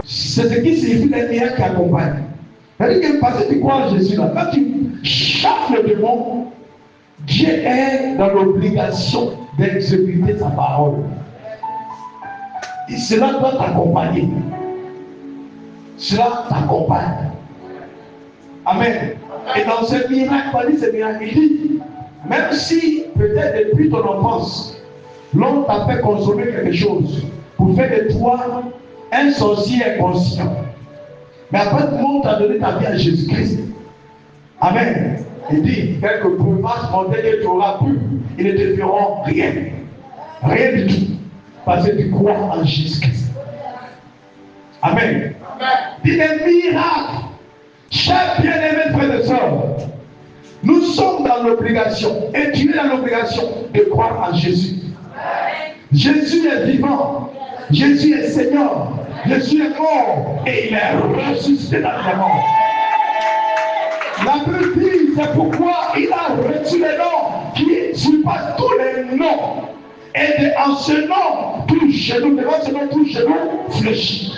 C'est ce qui signifie les miracle qui accompagne. C'est-à-dire que parce que tu crois en Jésus, là, quand tu chasses le démon, Dieu est dans l'obligation d'exécuter sa parole. Et cela doit t'accompagner. Cela t'accompagne. Amen. Et dans ce miracle, il dit, même si peut-être depuis ton enfance, l'on t'a fait consommer quelque chose pour faire de toi un sorcier inconscient. Mais après, tout le monde t'a donné ta vie à Jésus-Christ. Amen. Il dit, quelques preuves montraient que tu auras pu, ils ne te feront rien. Rien du tout. Parce que tu crois en Jésus-Christ. Amen. Dit des miracles. Chers bien-aimés frères et sœurs, nous sommes dans l'obligation, et tu es dans l'obligation de croire en Jésus. Jésus est vivant, Jésus est Seigneur, Jésus est mort et il est ressuscité dans les morts. La Bible dit, c'est pourquoi il a reçu les noms qui surpassent tous les noms. Et en ce nom, tout genou, devant ce nom, tout genou fléchit.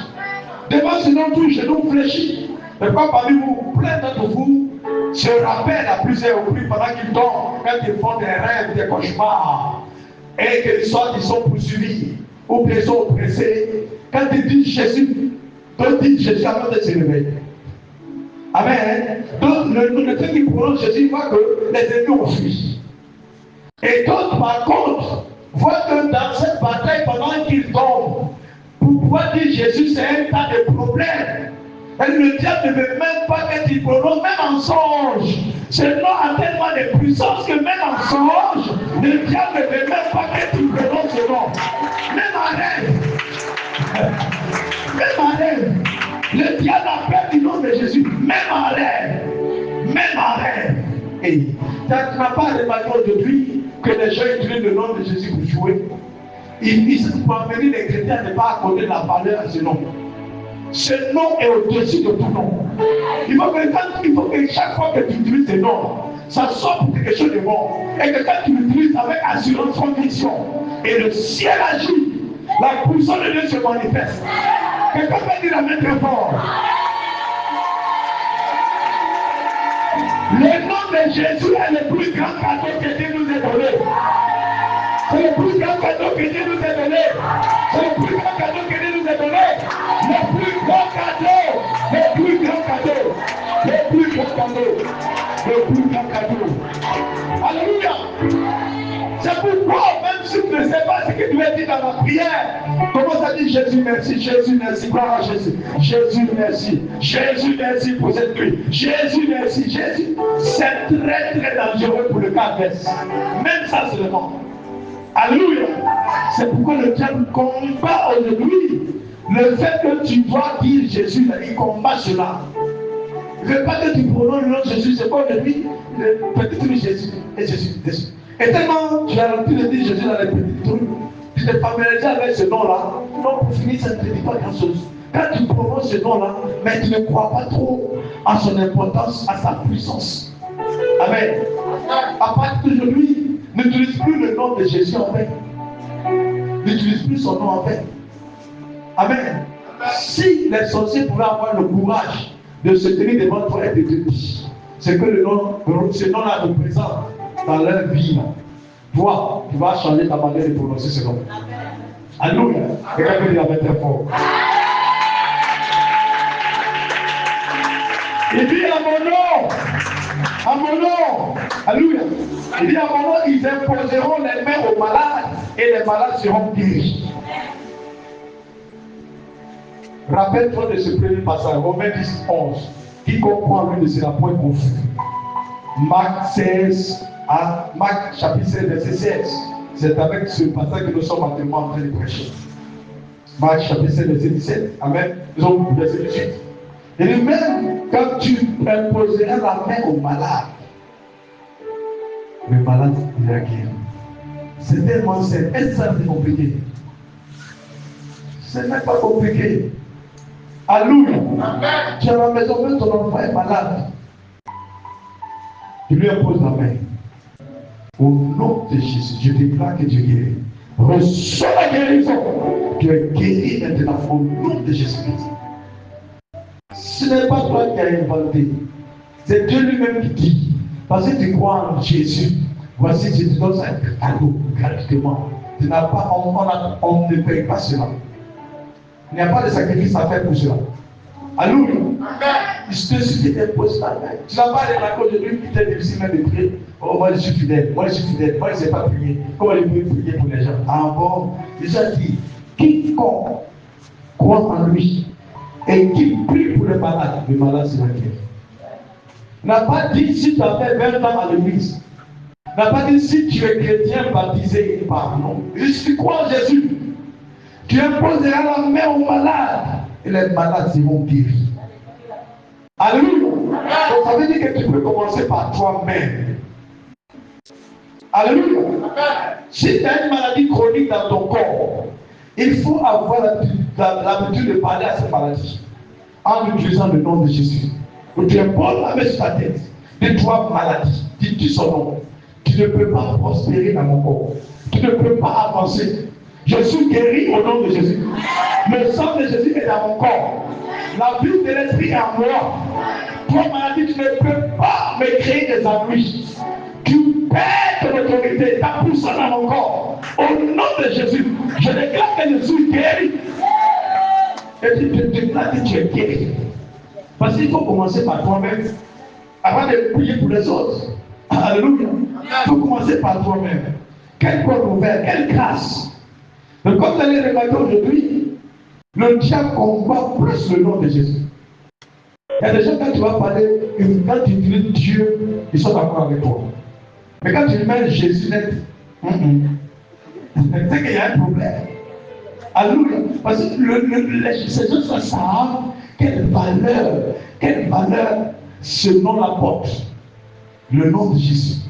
Devant ce nom, tout genou fléchit. Mais pas parmi vous, plein d'entre vous se rappellent à plusieurs reprises pendant qu'ils dorment, quand ils font des rêves, des cauchemars, et que soit ils sont poursuivis, ou qu'ils sont oppressés. Quand ils disent Jésus, d'autres disent Jésus avant de se réveiller. Amen. Donc, le fait qu'ils prononcent Jésus, voit que les ennemis ont fui. Et d'autres, par contre, voient que dans cette bataille, pendant qu'ils dorment, pour pouvoir dire Jésus, c'est un tas de problèmes. Et le diable ne veut même pas que tu prononces, même en songe. Ce nom a tellement de puissance que même en songe, le diable ne veut même pas que tu prononces ce nom. Même en rêve. Même en rêve. Le diable a peur du nom de Jésus. Même en rêve. Même en rêve. Et tu n'as pas remarqué aujourd'hui que les gens utilisent le nom de Jésus pour jouer. Ils pour amener les chrétiens à ne pas accorder la valeur à ce nom. Ce nom est au-dessus de tout nom. Il faut que chaque fois que tu utilises ce nom, ça sort pour quelque chose de bon. Et que quand tu l'utilises avec assurance, conviction, et le ciel agit, la puissance de Dieu se manifeste. Quelqu'un peut dire la main très fort. Le nom de Jésus est le plus grand cadeau que Dieu nous a donné. C'est le plus grand cadeau que Dieu nous a donné. C'est le plus grand cadeau que Dieu nous a donné. Le plus grand cadeau. Le plus grand cadeau. Le plus grand cadeau. Le plus grand cadeau. Alléluia. C'est pourquoi, même si tu ne sais pas ce que tu vas dire dans la prière, commence à dire Jésus merci, Jésus merci, gloire à Jésus. Jésus merci, Jésus merci pour cette nuit. Jésus merci, Jésus. C'est très très dangereux pour le cas adverse. Même ça seulement. Alléluia. C'est pourquoi le diable combat aujourd'hui le fait que tu dois dire Jésus, il combat cela. Il ne veut pas que tu prononces le nom de Jésus, c'est pas aujourd'hui, le petit Jésus et Jésus. Et tellement tu as l'habitude de dire Jésus dans les petits trucs, tu te familiarises avec ce nom-là, non, pour finir, ça ne te dit pas grand-chose. Quand tu prononces ce nom-là, mais tu ne crois pas trop à son importance, à sa puissance. Amen. À partir d'aujourd'hui, n'utilise plus le nom de Jésus en vain. N'utilise plus son nom en vain. Amen. Si les sorciers pouvaient avoir le courage de se tenir devant toi et de te dire, c'est que ce nom-là représente dans leur vie. Toi, tu vas changer ta manière de prononcer ce nom. Alléluia. Quelqu'un peut dire la main très fort. Il dit à mon nom. À mon nom. Alléluia. Il dit à mon nom, ils imposeront les mains aux malades et les malades seront guéris. Rappelle-toi de ce premier passage, Romains 10, 11. Qui comprend lui ne sera point confus. Marc chapitre 16, verset 16. C'est avec ce passage que nous sommes actuellement en train de prêcher. Marc chapitre 16, verset 17. Amen. Nous sommes verset 18. Et même quand tu imposeras la main au malade, le malade ira guérir. C'est tellement simple. Est-ce que ça c'est compliqué? Ce n'est pas compliqué. Alléluia. Tu es à la maison, même ton enfant est malade. Tu lui imposes la main. Au nom de Jésus, je déclare que tu es guéri. Reçois la guérison. Tu es guéri maintenant au nom de Jésus-Christ. Ce n'est pas toi qui as inventé. C'est Dieu lui-même qui dit. Parce que tu crois en Jésus. Voici, je te donne un cadeau gratuitement. Tu n'as pas, on ne paye pas cela. Il n'y a pas de sacrifice à faire pour cela. Alléluia. Il te suffit d'imposer la main. Tu n'as pas les raccords de lui qui t'est difficile même de prier. Oh, moi je suis fidèle, moi je suis fidèle, moi je ne sais pas prier. Comment je peux prier pour les gens? Ah bon, déjà dit, quiconque croit en lui et qui prie pour le malade sera guéri. N'a pas dit si tu as fait 20 ans à l'église. N'a pas dit si tu es chrétien baptisé par non. Si tu crois en Jésus, tu imposeras la main aux malades et les malades seront guéris. Alléluia. Donc ça veut dire que tu peux commencer par toi-même. Alléluia. Si tu as une maladie chronique dans ton corps, il faut avoir l'habitude de parler à cette maladie en utilisant le nom de Jésus. Donc tu imposes la main sur ta tête. Dis-toi maladie. Dis-tu son nom. Tu ne peux pas prospérer dans mon corps. Tu ne peux pas avancer. Je suis guéri au nom de Jésus. Le sang de Jésus est dans mon corps. La vie de l'esprit est en moi. Toi, maladie, tu ne peux pas me créer des ennuis. Tu perds ton autorité, ta puissance dans mon corps. Au nom de Jésus, je déclare que je suis guéri. Et tu te déclares que tu es guéri. Parce qu'il faut commencer par toi-même avant de prier pour les autres. Alléluia. Il faut commencer par toi-même. Quel corps ouvert, quelle grâce. Donc, comme vous allez remarquer aujourd'hui, le diable combat plus le nom de Jésus. Il y a des gens, quand tu vas parler, quand tu dis Dieu, ils sont d'accord avec toi. Mais quand tu mets Jésus net, c'est qu'il y a un problème. Alléluia. Parce que ces gens savent quelle valeur ce nom apporte. Le nom de Jésus.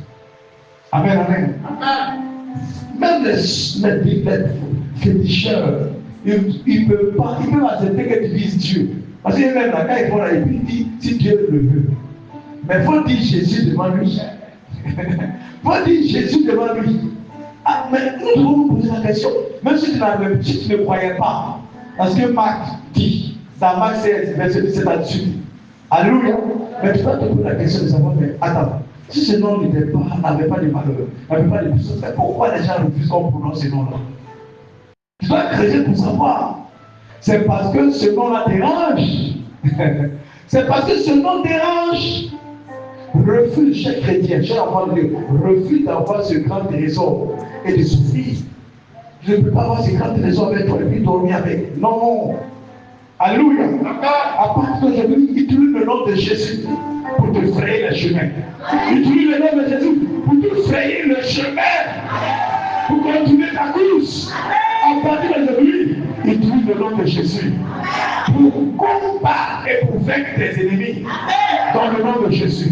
Amen, amen. Même les féticheurs, ils peuvent accepter que tu dises Dieu. Parce que même là, quand ils font là, ils disent si Dieu le veut. Mais il faut dire Jésus devant lui. Il faut dire Jésus devant lui. Ah, mais nous devons nous poser la question, même si tu ne croyais pas. Parce que Marc dit, dans Marc 16, verset 17 à 18, Alléluia. Mais tu dois te poser la question de savoir, mais attends, si ce nom n'avait pas de valeur, n'avait pas de puissance, pourquoi les gens refusent qu'on prononce ce nom-là? Tu dois creuser pour savoir. C'est parce que ce nom-là dérange. C'est parce que ce nom dérange. Refuse, cher chrétien, cher enfant de Dieu, refuse d'avoir ce grand trésor et de souffrir. Je ne peux pas avoir ce grand trésor avec toi et puis dormir avec. Non. Alléluia. À partir d'aujourd'hui, utilise le nom de Jésus pour te frayer le chemin. Utilise le nom de Jésus pour te frayer le chemin. Pour continuer ta course. À partir d'aujourd'hui, utilise le nom de Jésus pour combattre et pour vaincre tes ennemis. Dans le nom de Jésus.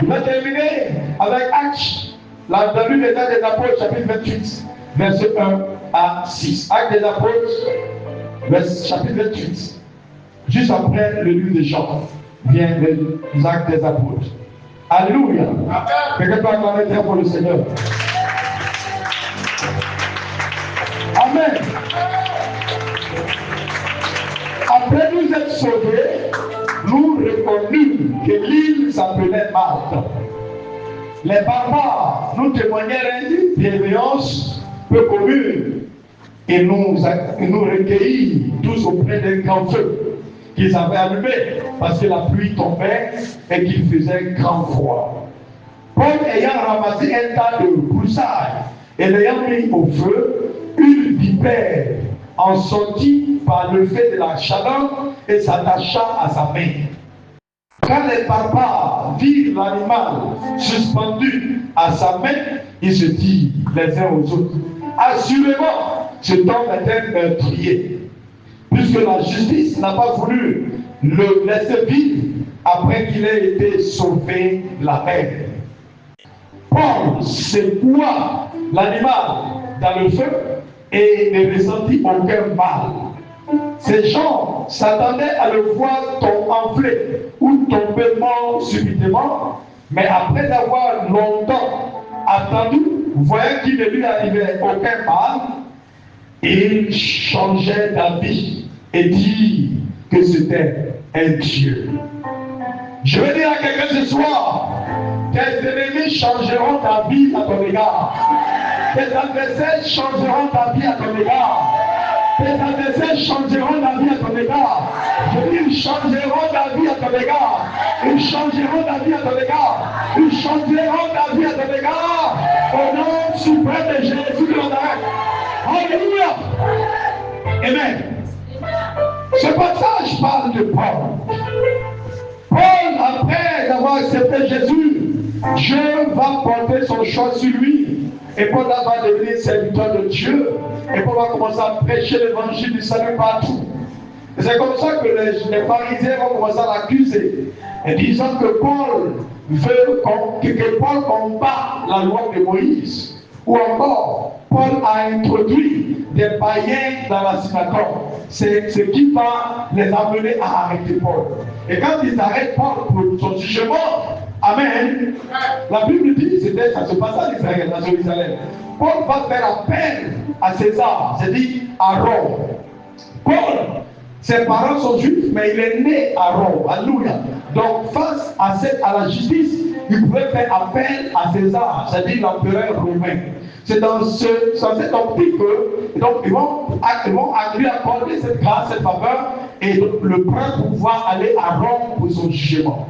On va terminer avec Actes, dans le livre des Actes des Apôtres, chapitre 28, verset 1 à 6. Actes des Apôtres, chapitre 28. Juste après le livre de Jean, vient les Actes des Apôtres. Alléluia. Quelqu'un peut acclamer très pour le Seigneur. Amen. Après nous être sauvés, nous reconnûmes que l'île s'appelait Malte. Les barbares nous témoignèrent une bienveillance peu commune et nous recueillirent tous auprès d'un grand feu qu'ils avaient allumé parce que la pluie tombait et qu'il faisait grand froid. Paul ayant ramassé un tas de broussailles et l'ayant mis au feu, une vipère en sortit par le fait de la chaleur et s'attacha à sa main. Quand les barbares virent l'animal suspendu à sa main, ils se dirent les uns aux autres, assurément, cet homme est un meurtrier, puisque la justice n'a pas voulu le laisser vivre après qu'il ait été sauvé de la mer. Paul secoua l'animal dans le feu et ne ressentit aucun mal. Ces gens s'attendaient à le voir enfler ou tomber mort subitement, mais après avoir longtemps attendu, voyant qu'il ne lui arrivait aucun mal, il changeait d'avis et dit que c'était un Dieu. Je veux dire à quelqu'un ce soir, tes ennemis changeront ta vie à ton égard. Tes adversaires changeront ta vie à ton égard. Tes adversaires changeront ta vie à ton égard. Je dis, ils changeront ta vie à ton égard. Ils changeront ta vie à ton égard. Ils changeront ta vie à ton égard. Au nom suprême de Jésus de Nazareth. Alléluia. Amen. Ce passage parle de Paul. Paul, après avoir accepté Jésus, Dieu va porter son choix sur lui. Et Paul va devenir serviteur de Dieu. Et Paul va commencer à prêcher l'évangile du salut partout. Et c'est comme ça que les pharisiens vont commencer à l'accuser. Et disant que Paul veut que Paul combat la loi de Moïse. Ou encore, Paul a introduit des païens dans la synagogue. C'est ce qui va les amener à arrêter Paul. Et quand ils arrêtent Paul pour son jugement, amen, la Bible dit, ça se passe en Israël, à Jérusalem. Paul va faire appel à César, c'est-à-dire à Rome. Paul, ses parents sont juifs, mais il est né à Rome. Alléluia. Donc, face à la justice, il pouvait faire appel à César, c'est-à-dire l'empereur romain. C'est dans cette optique que donc, ils vont lui accorder cette grâce, cette faveur, et le prêtre pour pouvoir aller à Rome pour son jugement.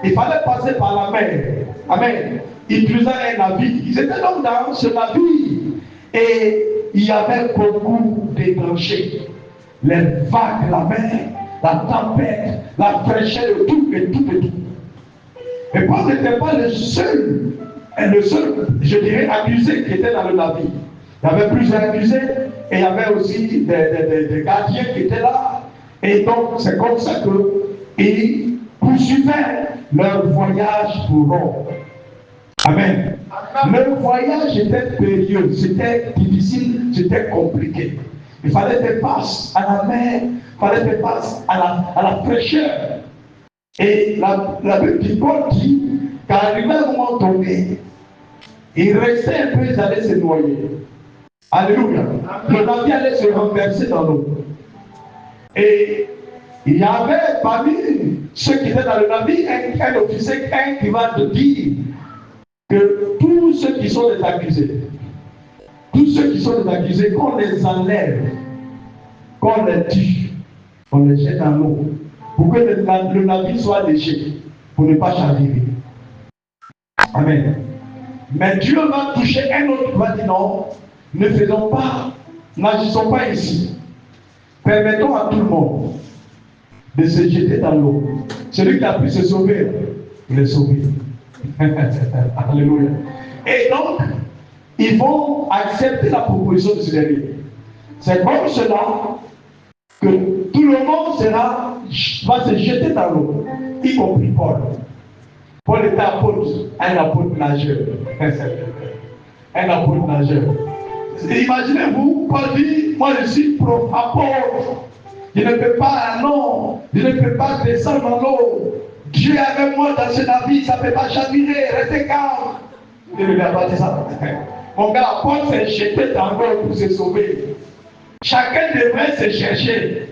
Il fallait passer par la mer. Amen. Ils utilisaient un navire. Ils étaient donc dans ce navire. Et il y avait beaucoup de dangers. Les vagues, la mer, la tempête, la fraîcheur, de tout et tout et tout. Et Paul n'était pas le seul, je dirais, accusé qui était dans le navire. Il y avait plusieurs accusés et il y avait aussi des gardiens qui étaient là. Et donc, c'est comme ça qu'ils poursuivaient leur voyage pour Rome. Amen. Leur voyage était périlleux, c'était difficile, c'était compliqué. Il fallait faire face à la mer, il fallait faire face à la fraîcheur. Et la Bible dit, Paul dit qu'arrivé un moment donné, il restait un peu, ils allaient se noyer. Alléluia. Le navire allait se renverser dans l'eau. Et il y avait parmi ceux qui étaient dans le navire un officier qui va te dire que tous ceux qui sont des accusés, qu'on les enlève, qu'on les tue, on les jette dans l'eau, pour que le navire soit léger, pour ne pas chavirer. Amen. Mais Dieu va toucher un autre, il va dire non, ne faisons pas, n'agissons pas ici. Permettons à tout le monde de se jeter dans l'eau. Celui qui a pu se sauver, il est sauvé. Alléluia. Et donc, ils vont accepter la proposition de ce dernier. C'est comme cela que tout le monde va se jeter dans l'eau, y compris Paul. Paul était apôtre, un apôtre nageur. Un apôtre nageur. Imaginez-vous, Paul dit, moi je suis apôtre. Je ne peux pas, non, je ne peux pas descendre dans l'eau. Dieu est avec moi dans ce navire, ça ne peut pas chavirer, restez calme. Il ne lui a pas dit ça. Mon gars, Paul s'est jeté dans l'eau pour se sauver. Chacun devrait se chercher.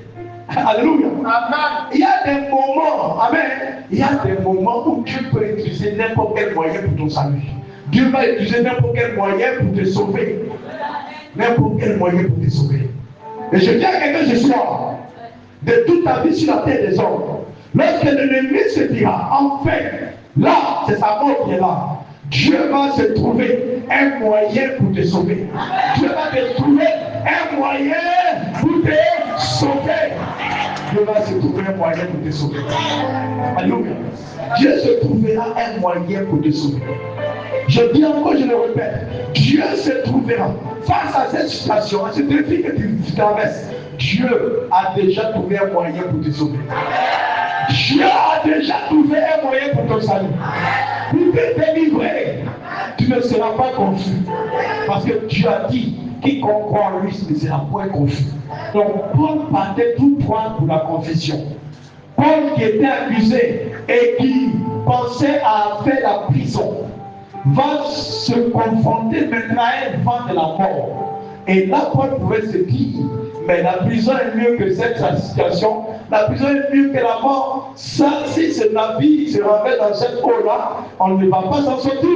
Alléluia. Amen. Il y a des moments, amen. Il y a des moments où Dieu peut utiliser n'importe quel moyen pour ton salut. Dieu va utiliser n'importe quel moyen pour te sauver. N'importe quel moyen pour te sauver. Et je dis à quelqu'un ce soir, de toute ta vie sur la terre des hommes, lorsque l'ennemi se dira, enfin, là, c'est sa mort qui est là. Dieu va se trouver un moyen pour te sauver. Dieu va te trouver un moyen pour te sauver. Dieu va se trouver un moyen pour te sauver. Alléluia. Dieu se trouvera un moyen pour te sauver. Je dis encore, je le répète, Dieu se trouvera face à cette situation, à ce défi que tu traverses. Dieu a déjà trouvé un moyen pour te sauver. Dieu a déjà trouvé un moyen pour ton salut. Pour te délivrer, tu ne seras pas confus. Parce que Dieu a dit quiconque croit en lui ne sera point confus. Donc Paul partait tout droit pour la confession. Paul qui était accusé et qui pensait à faire la prison va se confronter maintenant à un vent de la mort. Et là, Paul pouvait se dire, mais la prison est mieux que cette situation, la prison est mieux que la mort. Ça, si ce navire se renverse dans cette eau-là, on ne va pas s'en sortir.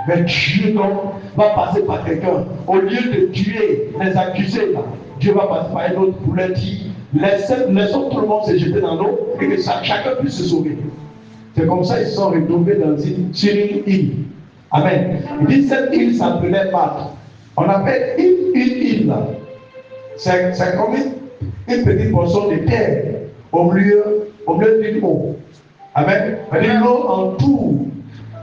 Mais Dieu donc va passer par quelqu'un. Au lieu de tuer les accusés, là, Dieu va passer par un autre pour leur dire, laissons tout le monde se jeter dans l'eau et que chacun puisse se sauver. C'est comme ça qu'ils sont retombés sur une île. Amen. Il dit cette île s'appelait Malta. On appelle une île là. C'est comme une petite portion de terre au milieu d'une eau. Amen. L'eau entoure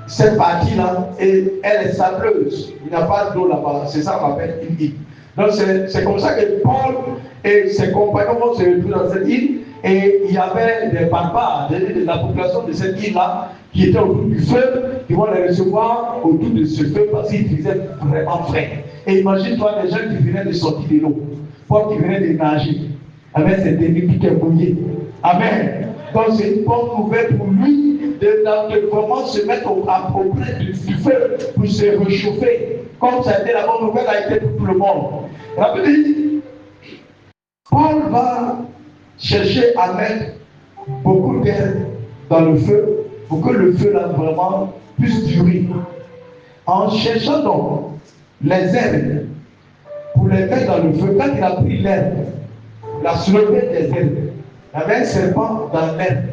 cette partie-là et elle est sableuse. Il n'y a pas d'eau là-bas. C'est ça qu'on appelle une île. Donc c'est comme ça que Paul et ses compagnons vont se retrouver dans cette île. Et il y avait des barbares de la population de cette île-là qui étaient autour du feu, qui vont les recevoir autour de ce feu parce qu'il faisait vraiment frais. Et imagine-toi les gens qui venaient de sortir de l'eau, Paul qui venait de nager, avec ses tenues tout mouillées. Amen. Donc c'est une bonne nouvelle pour lui de vraiment se mettre auprès du feu pour se réchauffer. Comme ça a été la bonne nouvelle, a été pour tout le monde. La Bible dit, Paul va chercher à mettre beaucoup d'air dans le feu pour que le feu là vraiment puisse durer. En cherchant donc les herbes pour les mettre dans le feu, quand il a pris l'herbe, il a soulevé des herbes. Il y avait un serpent dans l'herbe.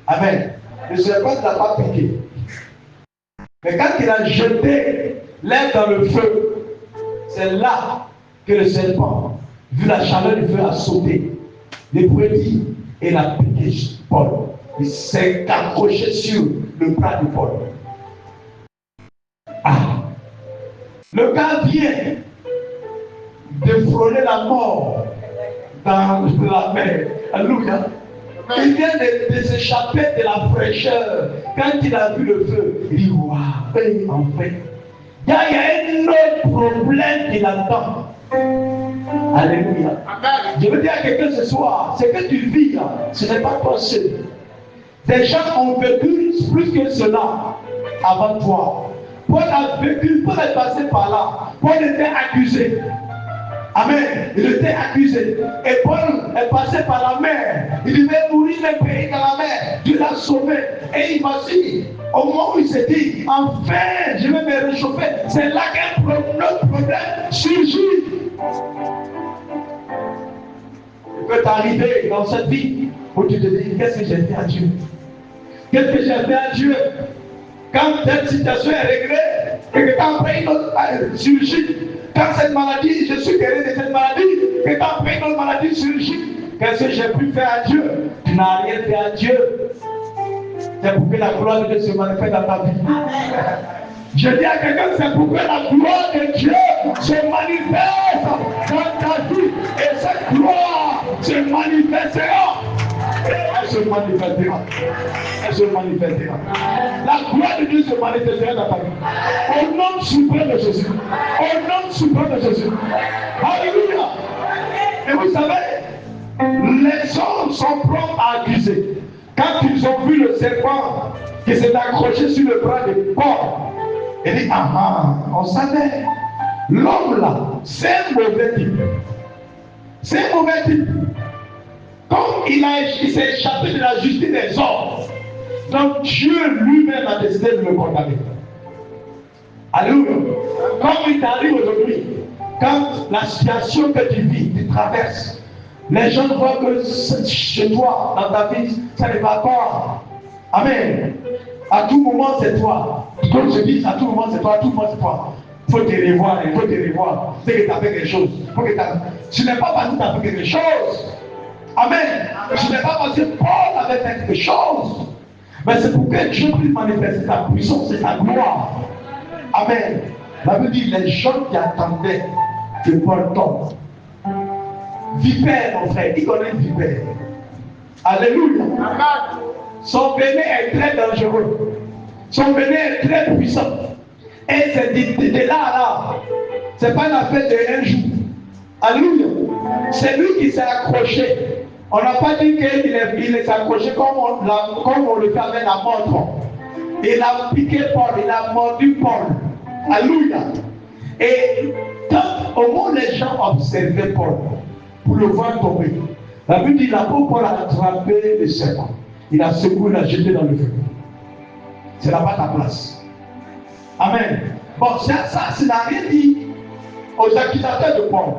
Amen. Le serpent ne l'a pas piqué. Mais quand il a jeté l'herbe dans le feu, c'est là que le serpent, vu la chaleur du feu, a sauté. Les brebis et la piqué Paul. Il s'est accroché sur le bras de Paul. Ah! Le gars vient de frôler la mort dans la mer. Alléluia. Il vient de s'échapper de la fraîcheur. Quand il a vu le feu, il dit waouh, en fait, il y a un autre problème qui l'attend. Alléluia. Je veux dire à quelqu'un ce soir, ce que tu vis, ce n'est pas toi seul. Des gens ont vécu plus que cela avant toi. Paul a vécu, Paul est passé par là. Paul était accusé. Amen. Il était accusé. Et Paul est passé par la mer. Il devait mourir même périr dans la mer. Dieu l'a sauvé. Et il m'a dit, au moment où il s'est dit, enfin, je vais me réchauffer. C'est là qu'un autre problème surgit. Il peut t'arriver dans cette vie où tu te dis, qu'est-ce que j'ai fait à Dieu? Qu'est-ce que j'ai fait à Dieu? Quand cette situation est réglée, et que quand après une autre surgit, quand cette maladie, je suis guéri de cette maladie, et quand après une autre maladie surgit, qu'est-ce que j'ai pu faire à Dieu? Tu n'as rien fait à Dieu. C'est pour que la gloire de Dieu se manifeste dans ta vie. Je dis à quelqu'un, c'est pour que la gloire de Dieu se manifeste dans ta vie. Et cette gloire se manifestera. Elle se manifestera. Elle se manifestera. La gloire de Dieu se manifestera dans ta vie. Au nom suprême de Jésus. Au nom suprême de Jésus. Alléluia. Et vous savez, les hommes sont prompts à accuser. Quand ils ont vu le serpent qui s'est accroché sur le bras de Paul, il dit, on savait. L'homme là, c'est un mauvais type. C'est un mauvais type. Comme il s'est échappé de la justice des hommes, donc Dieu lui-même a décidé de le condamner. Alléluia. Comme il t'arrive aujourd'hui, quand la situation que tu vis, tu traverses, les gens voient que chez toi, dans ta vie, ça ne va pas. Amen. À tout moment, c'est toi. Comme je dis, à tout moment, c'est toi. À tout moment, c'est toi. Il faut te revoir. Il faut te revoir. C'est que tu as fait quelque chose. Tu n'es pas parce que tu as fait quelque chose. Amen. Ce n'est pas parce que Paul avait fait quelque chose. Mais c'est pour que Dieu puisse manifester sa puissance et sa gloire. Amen. La Bible dit, les gens qui attendaient que Paul tombe. Vipère, mon frère, il connaît une vipère. Alléluia. Son venin est très dangereux. Son venin est très puissant. Et c'est de là à là. Ce n'est pas une affaire de un jour. Alléluia. C'est lui qui s'est accroché. On n'a pas dit qu'il s'est accroché comme on le fait avec la montre. Il a piqué Paul, il a mordu Paul. Alléluia. Et quand au moins les gens observaient Paul pour le voir tomber, la Bible dit l'apôtre Paul a attrapé le serpent. Il a secoué, il a jeté dans le feu. C'est là-bas ta place. Amen. Bon, ça n'a rien dit aux accusateurs de Paul.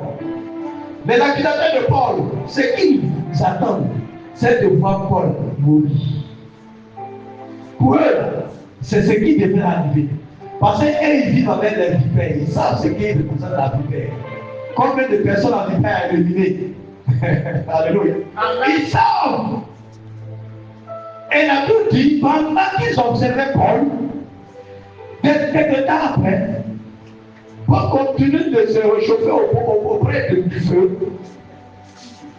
Les accusateurs de Paul, ce qu'ils attendent, c'est de voir Paul mourir. Pour eux, c'est ce qui devait arriver. Parce qu'ils vivent avec les vipères, ils savent ce qui représente la vipère. Combien de personnes la vipère a éliminé? Alléluia. Ils savent. Et la Bible dit, pendant qu'ils observaient Paul, quelques temps après, Paul continue de se réchauffer auprès du feu.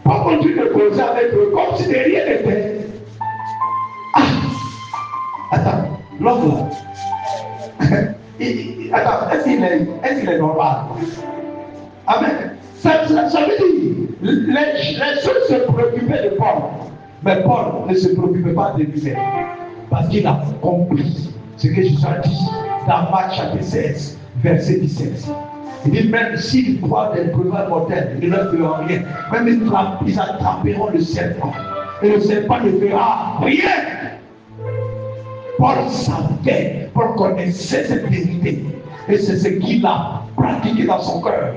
Paul continue de causer avec eux comme si de rien n'était. Ah! Attends, l'homme là. Attends, est-ce qu'il est normal? Amen. Ça veut dire, les choses se préoccupaient de Paul. Mais Paul ne se préoccupait pas de lui-même. Parce qu'il a compris ce que Jésus a dit dans Marc chapitre 16, verset 17. Il dit même s'ils boivent des breuvages mortels, ils ne leur feront rien. Même ils attraperont le serpent. Et le serpent ne fera rien. Paul savait, Paul connaissait cette vérité. Et c'est ce qu'il a pratiqué dans son cœur.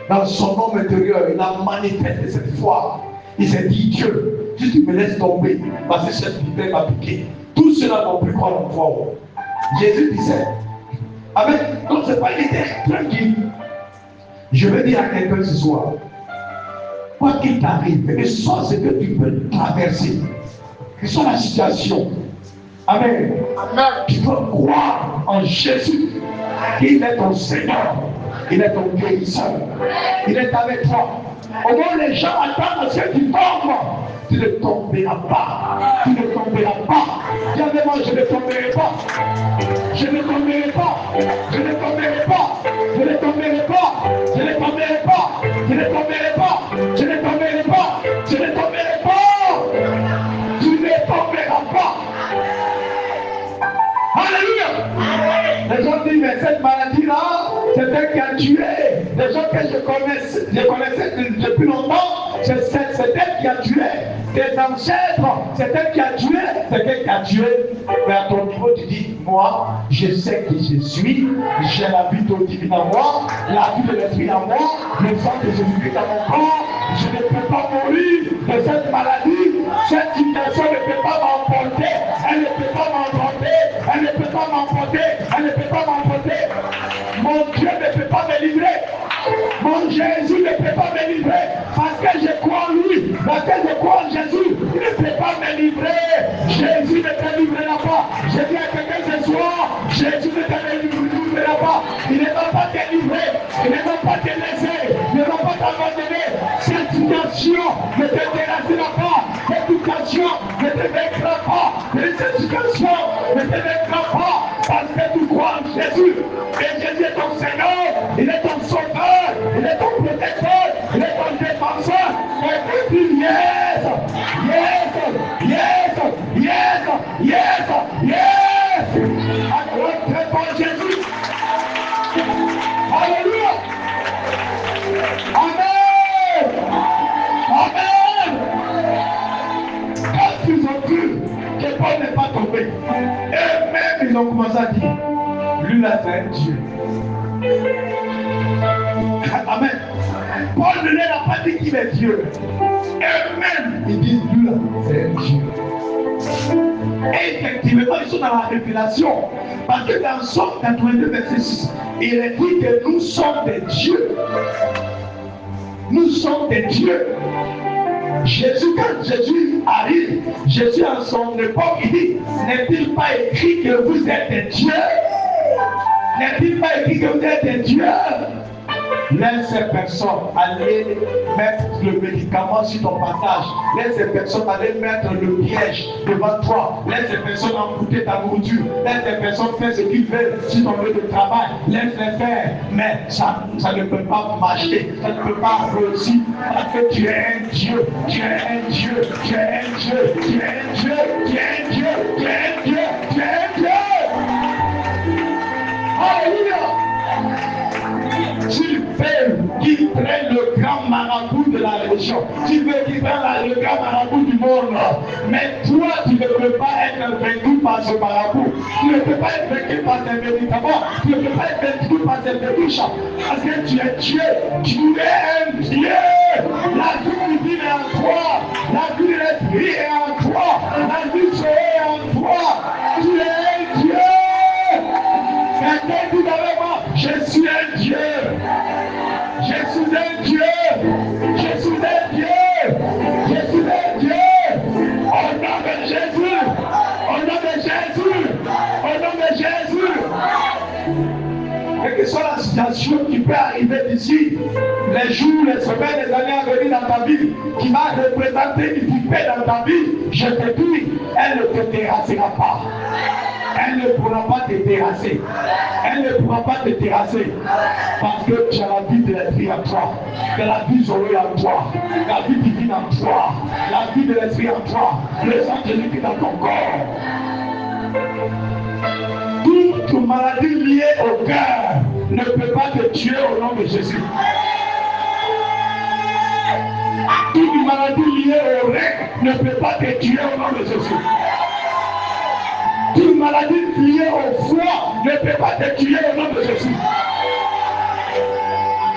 Dans son homme intérieur, il a manifesté cette foi. Il s'est dit, Dieu, si tu me laisses tomber, parce que cette vipère m'a piqué, tous ceux-là n'ont plus croire en toi. Jésus disait, Amen. Donc c'est pas l'idée tranquille. Je veux dire à quelqu'un ce soir, quoi qu'il t'arrive, que ce soit ce que tu peux traverser, que ce soit la situation, Amen. Amen. Tu peux croire en Jésus. Il est ton Seigneur. Il est ton guérisseur. Il est avec toi. Au moins les gens attendent à ce que tu tombes. Tu ne tomberas pas. Tu ne tomberas pas. Dis avec moi, je ne tomberai pas. Je ne tomberai pas. Je ne tomberai pas. Je ne tomberai pas. Je ne tomberai pas. Je ne tomberai pas. Je ne tomberai pas. Je ne tomberai pas. Tu ne tomberas pas. Alléluia. Les gens disent, mais cette maladie-là, c'est elle qui a tué. Les gens que je connaissais depuis longtemps, c'est elle qui a tué. Tes ancêtres, c'est elle qui a tué. C'est elle qui a tué. Mais à ton niveau, tu dis, moi, je sais qui je suis. J'ai la vie divine en moi, la vie de l'esprit en moi, le sang de Jésus-Christ dans mon corps. Je ne peux pas mourir de cette maladie. Cette situation ne peut pas m'emporter. Elle ne peut pas m'emporter. Elle ne peut pas m'emporter. Elle ne peut pas m'emporter. Mon Dieu ne peut pas me livrer. Mon Jésus ne peut pas me livrer. Parce que je crois en lui. Parce que je crois en Jésus. Il ne peut pas me livrer. Jésus ne te livrera pas. Je dis à quelqu'un ce soir, Jésus ne te livrera pas. Il ne va pas te livrer. Il ne va pas te laisser. Il ne va pas t'abandonner. Cette situation ne te déracera pas. Cette situation ne te vaincra pas. Cette situation ne te vaincra pas. Parce que tu crois en Jésus. Et Jésus est ton Seigneur. Il est ton sauveur. Il est ton protecteur. Il est ton défenseur. Et tu dis yes. Yes. Yes. Yes. Yes. Yes. Accorde très fort Jésus. Alléluia. Amen. Amen. Quand ils ont cru que Paul n'est pas tombé, et même ils ont commencé à dire, lui là c'est un Dieu. Amen. Paul ne leur a pas dit qu'il est Dieu. Et même ils disent, lui là c'est un Dieu. Et effectivement, ils sont dans la révélation. Parce que dans Somme 82, verset 6, il est dit que nous sommes des dieux. Nous sommes des dieux. Jésus, quand Jésus arrive, Jésus en son époque, il dit, n'est-il pas écrit que vous êtes des dieux? N'est-il pas écrit que vous êtes des dieux? Laisse ces personnes aller mettre le médicament sur ton passage. Laisse ces personnes aller mettre le piège devant toi. Laisse ces personnes amputer ta nourriture. Laisse ces personnes faire ce qu'ils veulent sur ton lieu de travail. Laisse-les faire. Mais ça ne peut pas marcher. Ça ne peut pas réussir. Parce que tu es un Dieu. Tu es un Dieu. Tu es un Dieu. Tu es un Dieu. Tu es un Dieu. Tu es un Dieu. Tu es un Dieu. Alléluia. S'il veut qu'il prenne le grand marabout de la religion, s'il veut qu'il prenne le grand marabout du monde, mais toi, tu ne peux pas être vaincu par ce marabout. Tu ne peux pas être vaincu par ces médicaments. Tu ne peux pas être vaincu par ces débuches. Parce que tu es Dieu. Tu es un Dieu. La vie divine est en toi. La vie de l'esprit est en toi. La vie de Dieu est en toi. Tu es un Dieu. Quelqu'un dit avec moi, je suis un Dieu. Je suis un Dieu. Je suis un Dieu. Je suis un Dieu. Au nom de Jésus. Au nom de Jésus. Au nom de Jésus. Quelle que soit la situation qui peut arriver d'ici, les jours, les semaines, les années à venir dans ta vie, qui va représenter une difficulté dans ta vie, je te dis, elle ne te terrassera pas. Elle ne pourra pas te terrasser. Elle ne pourra pas te terrasser. Parce que tu as la vie de l'esprit en toi. Tu as la vie Zoé en toi. La vie divine en toi. La vie de l'esprit en toi. Le sang de Jésus dans ton corps. Toute maladie liée au cœur ne peut pas te tuer au nom de Jésus. Toute maladie liée au rein ne peut pas te tuer au nom de Jésus. Toute maladie liée au foie ne peut pas te tuer au nom de Jésus.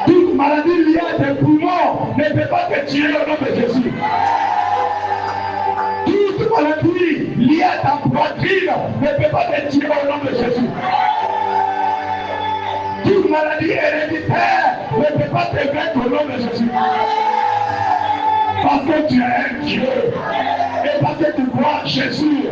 Toute maladie liée à tes poumons ne peut pas te tuer au nom de Jésus. Toute maladie liée à ta poitrine ne peut pas te tuer au nom de Jésus. Toute maladie héréditaire ne peut pas te vaincre au nom de Jésus. Parce que tu es un Dieu. Et parce que tu crois en Jésus.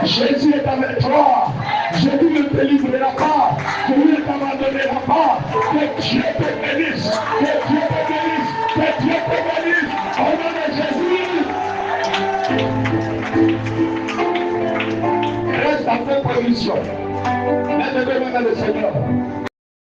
Jésus est avec toi. Jésus ne te livrera pas. Jésus ne t'abandonnera pas. Que Dieu te bénisse. Que Dieu te bénisse. Que Dieu te bénisse. Au nom de Jésus. Reste à cette position. Maintenant, le Seigneur.